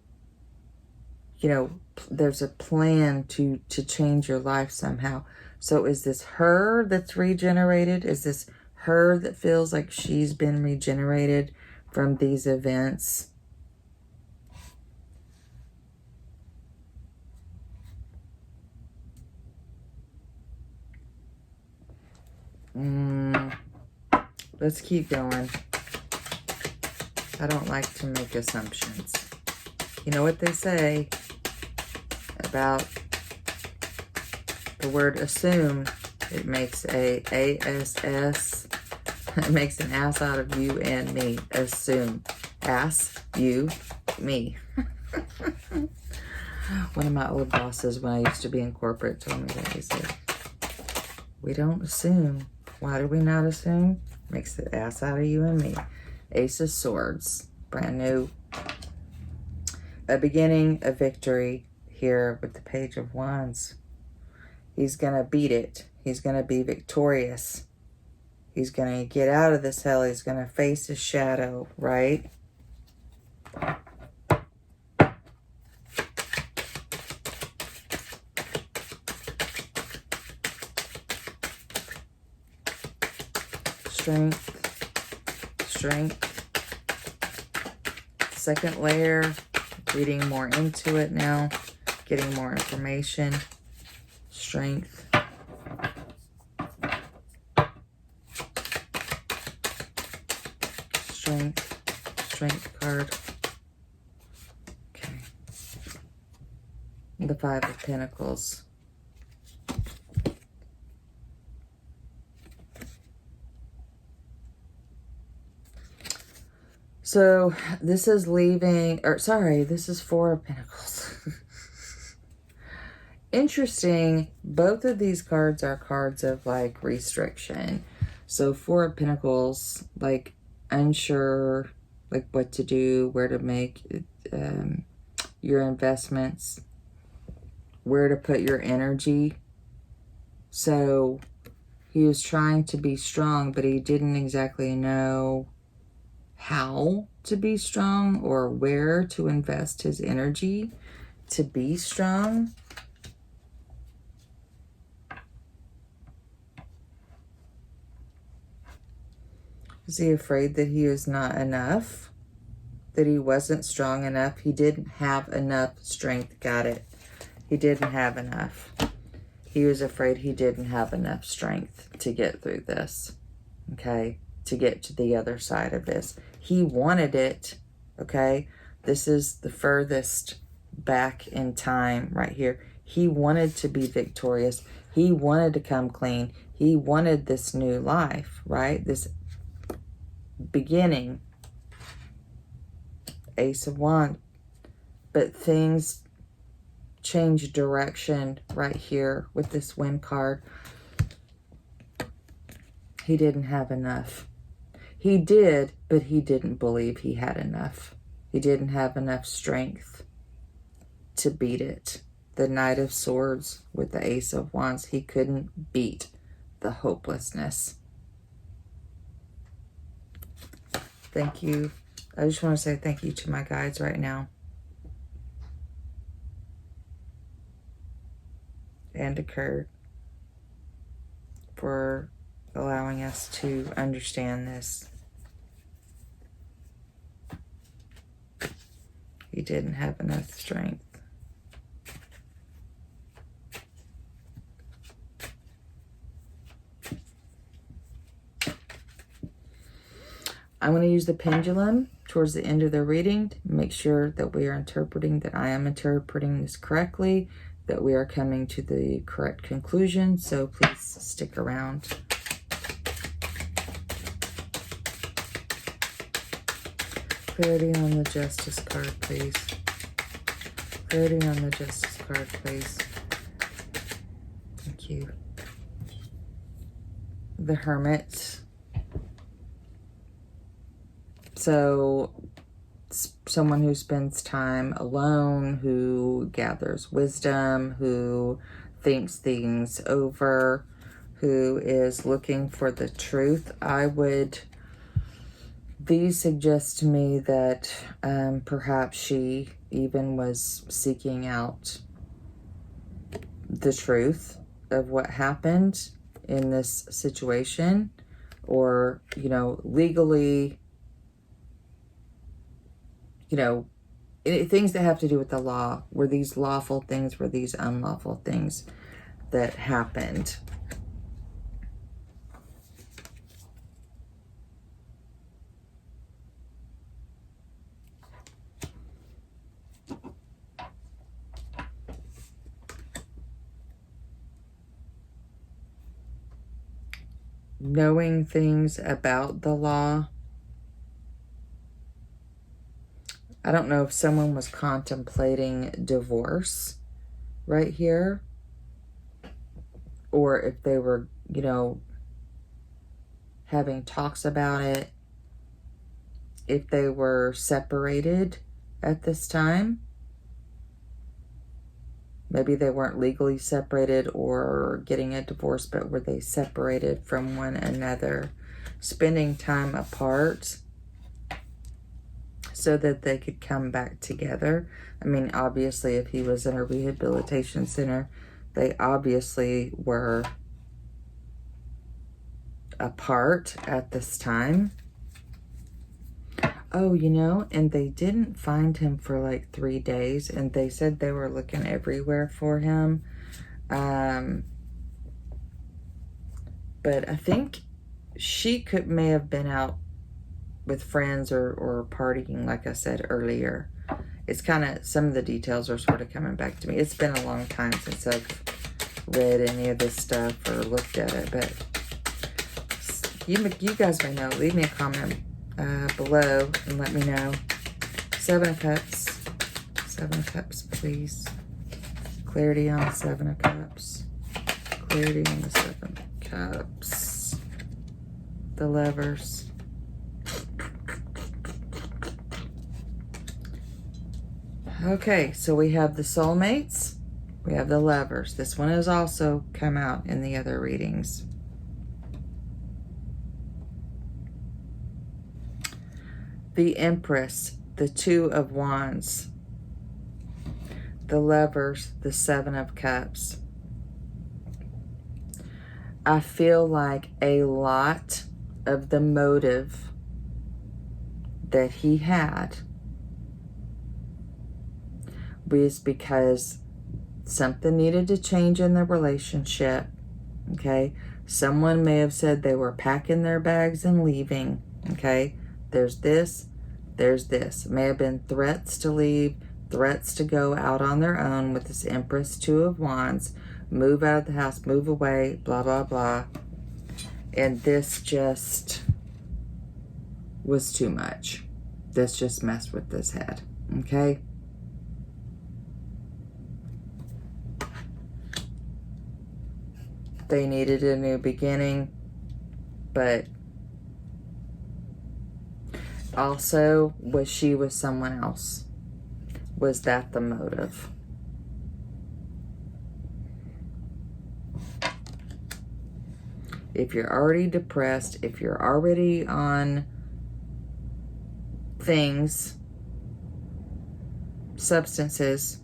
You know, there's a plan to change your life somehow. So is this her that's regenerated? Is this her that feels like she's been regenerated from these events? Let's keep going. I don't like to make assumptions. You know what they say about The word assume, it makes a ASS. It makes an ass out of you and me. Assume. Ass, you, me. One of my old bosses when I used to be in corporate told me that. He said, we don't assume. Why do we not assume? Makes the ass out of you and me. Ace of Swords. Brand new. A beginning, a victory here with the Page of Wands. He's going to beat it. He's going to be victorious. He's going to get out of this hell. He's going to face his shadow, right? Strength. Second layer, reading more into it now, getting more information. Strength. Strength card. Okay. The Five of Pentacles. So this is leaving, or sorry, this is Four of Pentacles. Interesting. Both of these cards are cards of like restriction. So Four of Pentacles, like unsure, like what to do, where to make your investments, where to put your energy. So he was trying to be strong, but he didn't exactly know how to be strong or where to invest his energy to be strong. Was he afraid that he was not enough? That he wasn't strong enough? He didn't have enough strength. Got it. He didn't have enough. He was afraid he didn't have enough strength to get through this. Okay? To get to the other side of this. He wanted it. Okay? This is the furthest back in time right here. He wanted to be victorious. He wanted to come clean. He wanted this new life, right? This beginning. Ace of Wands. But things change direction right here with this Wind card. He didn't have enough. He did, but he didn't believe he had enough. He didn't have enough strength to beat it. The Knight of Swords with the Ace of Wands. He couldn't beat the hopelessness. Thank you. I just want to say thank you to my guides right now. And to Kurt for allowing us to understand this. He didn't have enough strength. I'm going to use the pendulum towards the end of the reading to make sure that we are interpreting, that I am interpreting this correctly, that we are coming to the correct conclusion. So please stick around. Clarity on the Justice card, please. Clarity on the Justice card, please. Thank you. The Hermit. So, someone who spends time alone, who gathers wisdom, who thinks things over, who is looking for the truth. These suggest to me that perhaps she even was seeking out the truth of what happened in this situation, or, you know, legally, you know, things that have to do with the law. Were these lawful things? Were these unlawful things that happened? knowing things about the law. I don't know if someone was contemplating divorce right here, or if they were, you know, having talks about it, if they were separated at this time. Maybe they weren't legally separated or getting a divorce, but were they separated from one another, spending time apart so that they could come back together. I mean, obviously, if he was in a rehabilitation center, they obviously were apart at this time. Oh, you know, and they didn't find him for like 3 days, and they said they were looking everywhere for him. But I think she may have been out with friends or partying, like I said earlier. It's kind of, some of the details are sort of coming back to me. It's been a long time since I've read any of this stuff or looked at it, but you guys may know. Leave me a comment below and let me know. 7 of Cups. 7 of Cups, please. Clarity on the 7 of Cups. Clarity on the 7 of Cups. The Lovers. Okay, so we have the Soulmates. We have the Lovers. This one has also come out in the other readings. The Empress, the 2 of Wands. The Lovers, the 7 of Cups. I feel like a lot of the motive that he had was because something needed to change in the relationship, okay? Someone may have said they were packing their bags and leaving, okay? There's this, there's this. May have been threats to leave, threats to go out on their own with this Empress, 2 of Wands, move out of the house, move away, blah, blah, blah. And this just was too much. This just messed with this head, okay? They needed a new beginning, but also, was she with someone else? Was that the motive? If you're already depressed, if you're already on things, substances,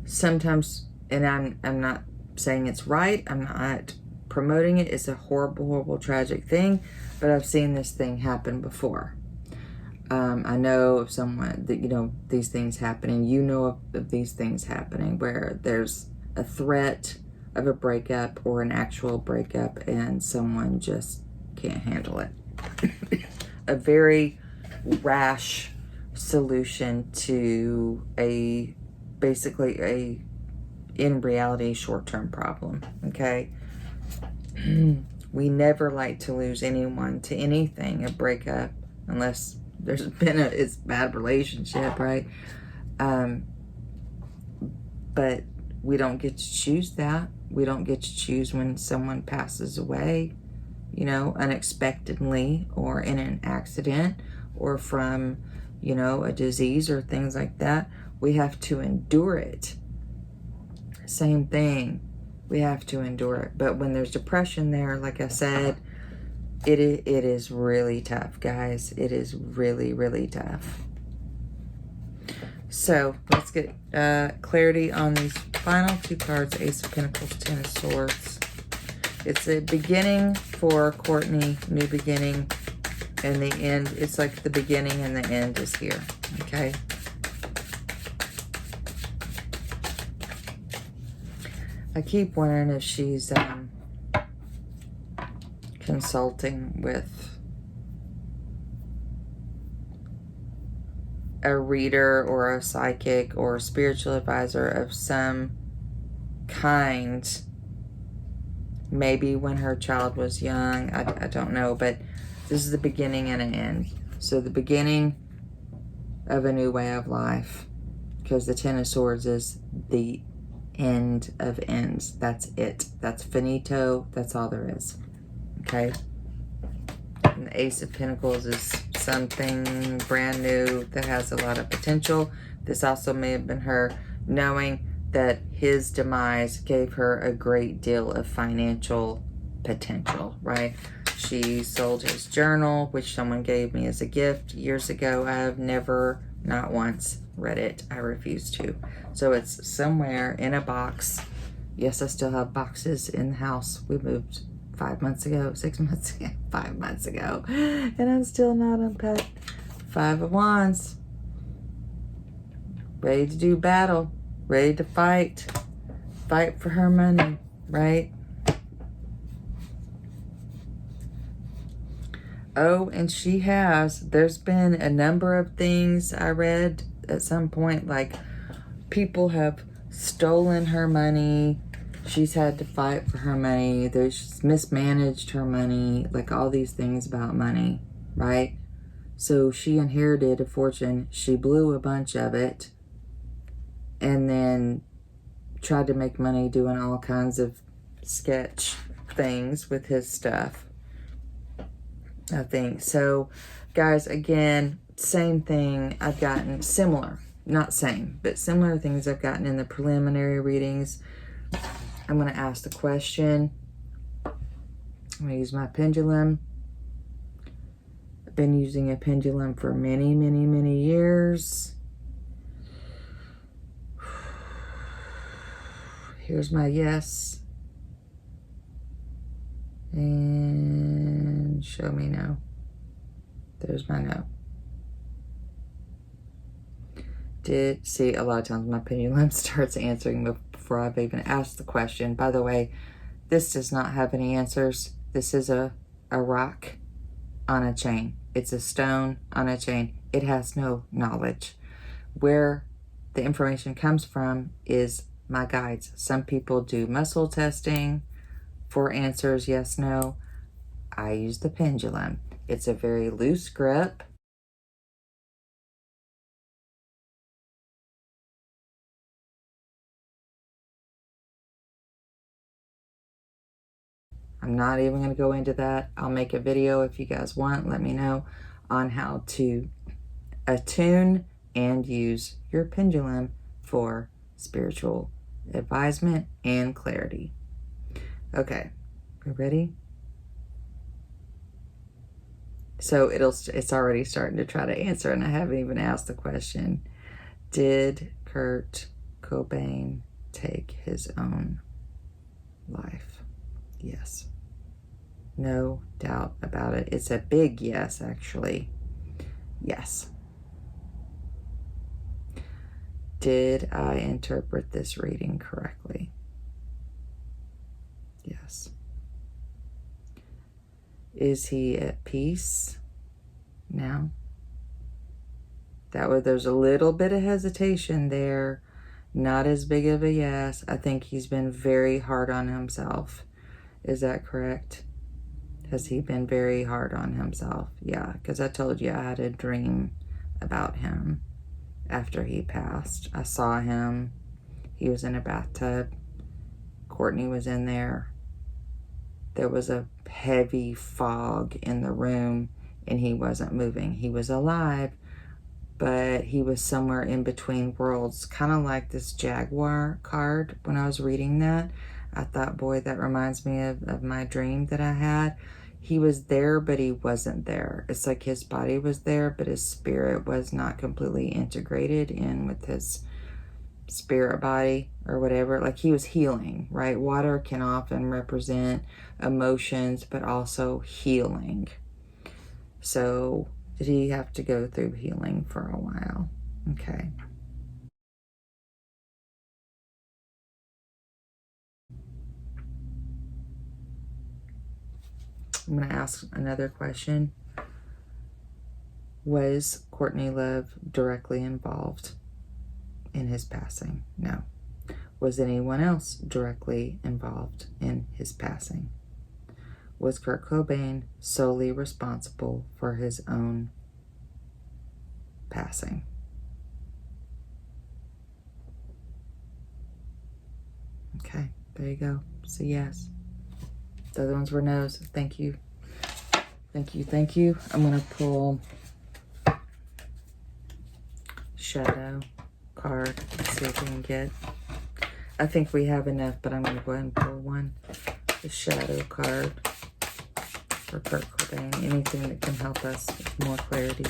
sometimes, and I'm not saying it's right, I'm not promoting it, it's a horrible, horrible, tragic thing, but I've seen this thing happen before. I know of someone that, you know, these things happening, you know of these things happening where there's a threat of a breakup or an actual breakup and someone just can't handle it. A very rash solution to basically a, in reality, short-term problem, okay? We never like to lose anyone to anything, a breakup, unless there's been it's bad relationship, right? But we don't get to choose that. We don't get to choose when someone passes away, you know, unexpectedly or in an accident or from, you know, a disease or things like that. We have to endure it. Same thing. We have to endure it. But when there's depression there, like I said, it is really tough, guys. It is really, really tough. So let's get clarity on these final 2 cards. Ace of Pentacles, 10 of Swords. It's a beginning for Courtney, new beginning, and the end. It's like the beginning and the end is here, okay? I keep wondering if she's consulting with a reader or a psychic or a spiritual advisor of some kind. maybe when her child was young. I don't know, but this is the beginning and an end. So the beginning of a new way of life, because the Ten of Swords is the end of ends. That's it. That's finito. That's all there is. Okay? And the Ace of Pentacles is something brand new that has a lot of potential. This also may have been her knowing that his demise gave her a great deal of financial potential, right? She sold his journal, which someone gave me as a gift years ago. I have never, not once, read it. I refuse to. So it's somewhere in a box. Yes, I still have boxes in the house. We moved 5 months ago, 6 months ago, 5 months ago, and I'm still not unpacked. 5 of Wands. Ready to do battle. Ready to fight. Fight for her money, right? Oh, and she has. There's been a number of things I read at some point, like people have stolen her money. She's had to fight for her money. She's mismanaged her money, like all these things about money, right? So she inherited a fortune. She blew a bunch of it and then tried to make money doing all kinds of sketch things with his stuff, I think. So, guys, again, same thing I've gotten, similar, not same, but similar things I've gotten in the preliminary readings. I'm going to ask the question. I'm going to use my pendulum. I've been using a pendulum for many, many, many years. Here's my yes. And show me no. There's my no. See, a lot of times my pendulum starts answering before I've even asked the question. By the way, this does not have any answers. This is a rock on a chain. It's a stone on a chain. It has no knowledge. Where the information comes from is my guides. Some people do muscle testing for answers, yes, no. I use the pendulum. It's a very loose grip. I'm not even going to go into that. I'll make a video if you guys want. Let me know on how to attune and use your pendulum for spiritual advisement and clarity. Okay, we ready? So it's already starting to try to answer, and I haven't even asked the question. Did Kurt Cobain take his own life? Yes. No doubt about it. It's a big yes, actually. Yes. Did I interpret this reading correctly? Yes. Is he at peace now? There's a little bit of hesitation there. Not as big of a yes. I think he's been very hard on himself. Is that correct? Has he been very hard on himself? Yeah, because I told you I had a dream about him after he passed. I saw him. He was in a bathtub. Courtney was in there. There was a heavy fog in the room, and he wasn't moving. He was alive, but he was somewhere in between worlds, kind of like this Jaguar card. When I was reading that, I thought, boy, that reminds me of my dream that I had. He was there, but he wasn't there. It's like his body was there, but his spirit was not completely integrated in with his spirit body or whatever. Like he was healing, right? Water can often represent emotions, but also healing. So did he have to go through healing for a while? Okay. I'm going to ask another question. Was Courtney Love directly involved in his passing? No. Was anyone else directly involved in his passing? Was Kurt Cobain solely responsible for his own passing? Okay, there you go. So yes. The other ones were no's. Thank you. Thank you, thank you. I'm going to pull Shadow card. Let's see if we can get... I think we have enough, but I'm going to go ahead and pull one. The Shadow card for Kurt Cobain. Anything that can help us with more clarity.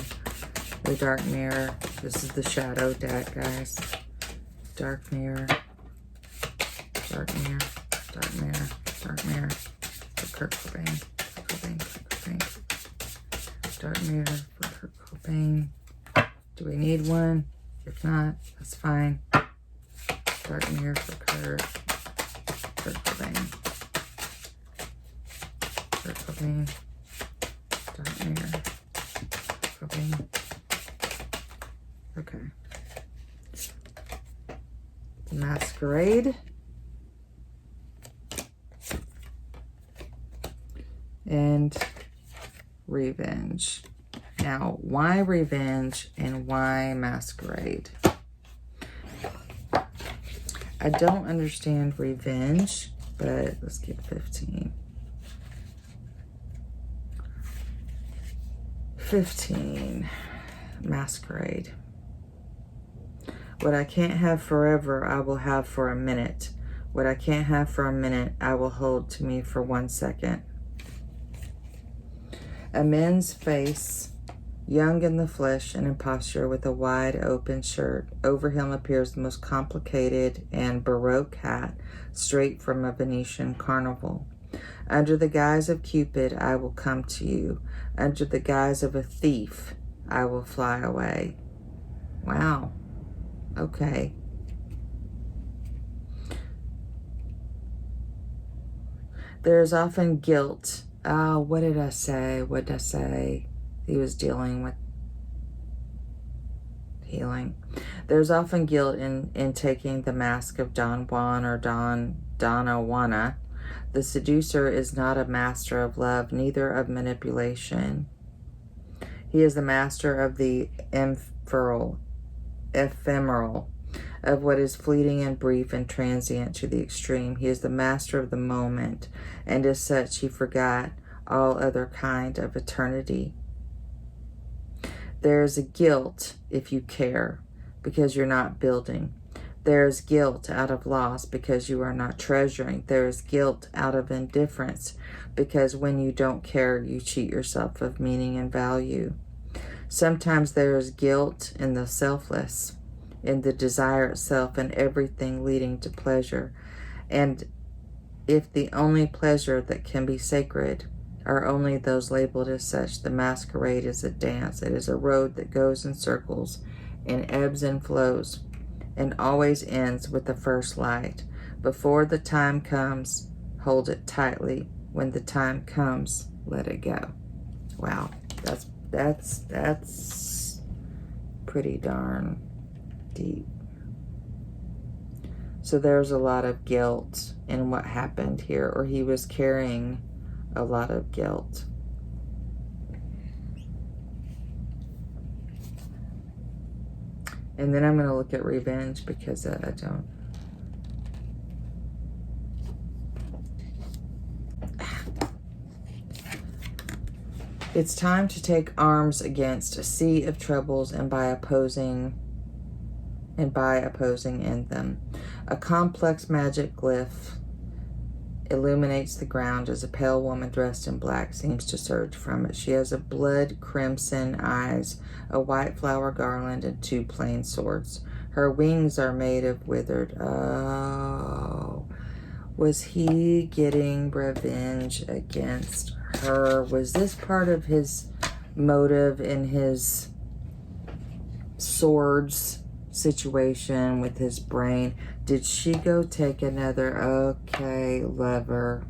The Dark Mirror. This is the Shadow deck, guys. Dark Mirror. Dark Mirror. Dark Mirror. Dark Mirror. For Kurt Cobain. Kurt Cobain. Kurt Cobain. Dark Mirror for Kurt Cobain. Do we need one? If not, that's fine. Dark Mirror for Kurt Cobain. Kurt Cobain. Dark Mirror. Cobain. Okay. Masquerade. And Revenge. Now, why Revenge and why Masquerade? I don't understand Revenge, but let's get 15. 15. Masquerade. What I can't have forever, I will have for a minute. What I can't have for a minute, I will hold to me for 1 second. A man's face, young in the flesh and in posture, with a wide open shirt. Over him appears the most complicated and baroque hat, straight from a Venetian carnival. Under the guise of Cupid, I will come to you. Under the guise of a thief, I will fly away. Wow. Okay. There is often guilt. What did I say? What did I say? He was dealing with healing. There's often guilt in taking the mask of Don Juan or Donna Juana. The seducer is not a master of love, neither of manipulation. He is the master of the ephemeral, of what is fleeting and brief and transient to the extreme. He is the master of the moment, and as such he forgot all other kind of eternity. There is a guilt if you care, because you're not building. There is guilt out of loss because you are not treasuring. There is guilt out of indifference because when you don't care, you cheat yourself of meaning and value. Sometimes there is guilt in the selfless, in the desire itself and everything leading to pleasure. And if the only pleasure that can be sacred are only those labeled as such, the masquerade is a dance. It is a road that goes in circles and ebbs and flows and always ends with the first light. Before the time comes, hold it tightly. When the time comes, let it go. Wow, that's pretty darn deep. So there's a lot of guilt in what happened here, or he was carrying a lot of guilt. And then I'm going to look at revenge because I don't. It's time to take arms against a sea of troubles and by opposing in them. A complex magic glyph illuminates the ground as a pale woman dressed in black seems to surge from it. She has a blood crimson eyes, a white flower garland, and 2 plain swords. Her wings are made of withered. Oh, was he getting revenge against her? Was this part of his motive in his swords situation with his brain? Did she go take another lover?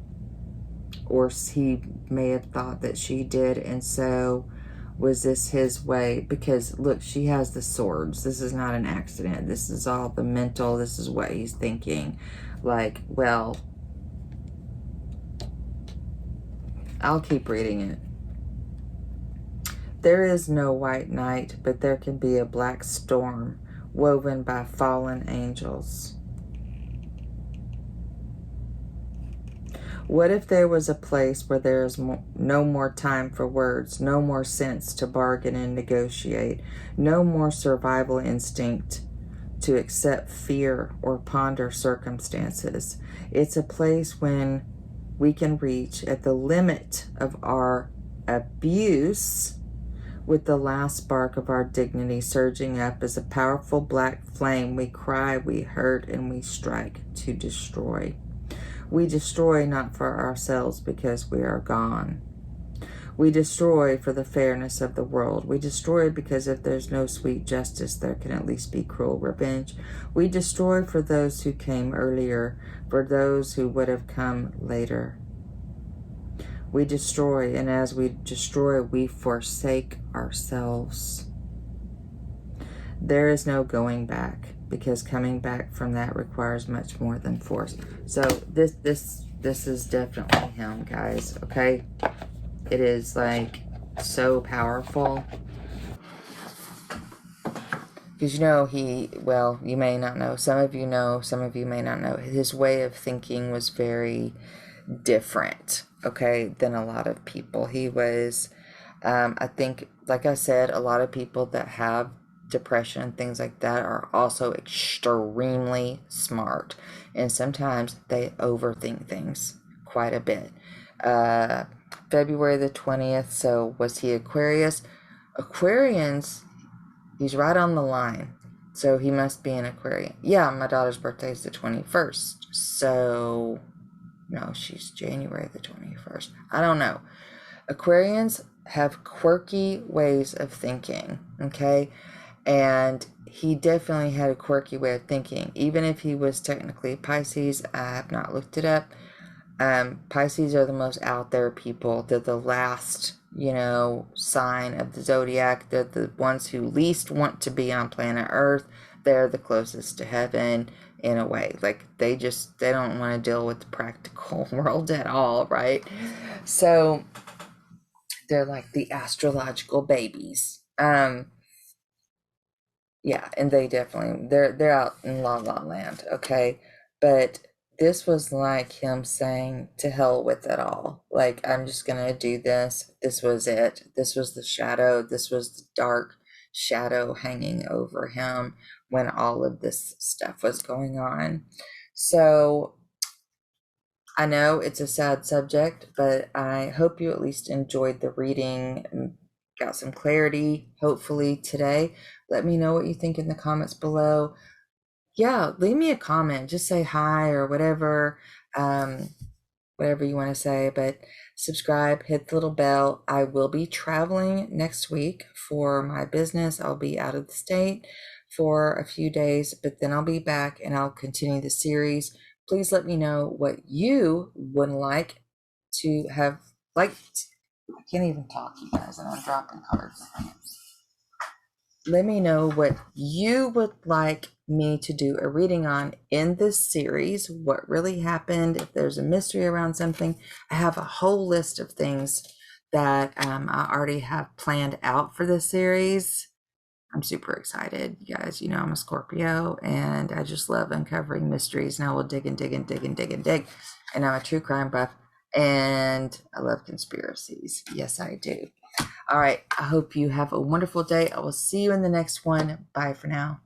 Or he may have thought that she did, and so Was this his way? Because look, she has the swords. This is not an accident. This is all the mental. This is what he's thinking. Like, well, I'll keep reading it. There is no white night, but there can be a black storm woven by fallen angels. What if there was a place where there is no more time for words, no more sense to bargain and negotiate, no more survival instinct to accept fear or ponder circumstances? It's a place when we can reach at the limit of our abuse with the last spark of our dignity surging up as a powerful black flame. We cry, we hurt, and we strike to destroy. We destroy not for ourselves because we are gone. We destroy for the fairness of the world. We destroy because if there's no sweet justice, there can at least be cruel revenge. We destroy for those who came earlier, for those who would have come later. We destroy, and as we destroy, we forsake ourselves. There is no going back, because coming back from that requires much more than force. So this is definitely him, guys. Okay, it is like so powerful. Because you may not know. Some of you know. Some of you may not know. His way of thinking was very different, okay, than a lot of people. He was, I think, like I said, a lot of people that have depression and things like that are also extremely smart, and sometimes they overthink things quite a bit. February the 20th, so was he Aquarius? Aquarians, he's right on the line, so he must be an Aquarian. Yeah, my daughter's birthday is the 21st, so no, she's January the 21st. I don't know. Aquarians have quirky ways of thinking, okay? And he definitely had a quirky way of thinking. Even if he was technically Pisces, I have not looked it up. Pisces are the most out there people. They're the last, sign of the zodiac. They're the ones who least want to be on planet Earth. They're the closest to heaven in a way. Like they don't want to deal with the practical world at all, right? So they're like the astrological babies. Yeah, and they're out in La La Land, okay? But this was like him saying, to hell with it all. Like, I'm just gonna do this. This was it. This was the shadow. This was the dark shadow hanging over him when all of this stuff was going on. So I know it's a sad subject, but I hope you at least enjoyed the reading and got some clarity, hopefully, today. Let me know what you think in the comments below. Yeah, leave me a comment. Just say hi or whatever, whatever you want to say. But subscribe, hit the little bell. I will be traveling next week for my business. I'll be out of the state for a few days, but then I'll be back and I'll continue the series. Please let me know what you would like to have liked. I can't even talk, you guys, and I'm dropping cards. Let me know what you would like me to do a reading on in this series, what really happened, if there's a mystery around something. I have a whole list of things that I already have planned out for this series. I'm super excited, you guys. I'm a Scorpio and I just love uncovering mysteries, and I will dig and dig and dig and dig and dig. And I'm a true crime buff and I love conspiracies. Yes, I do. All right. I hope you have a wonderful day. I will see you in the next one. Bye for now.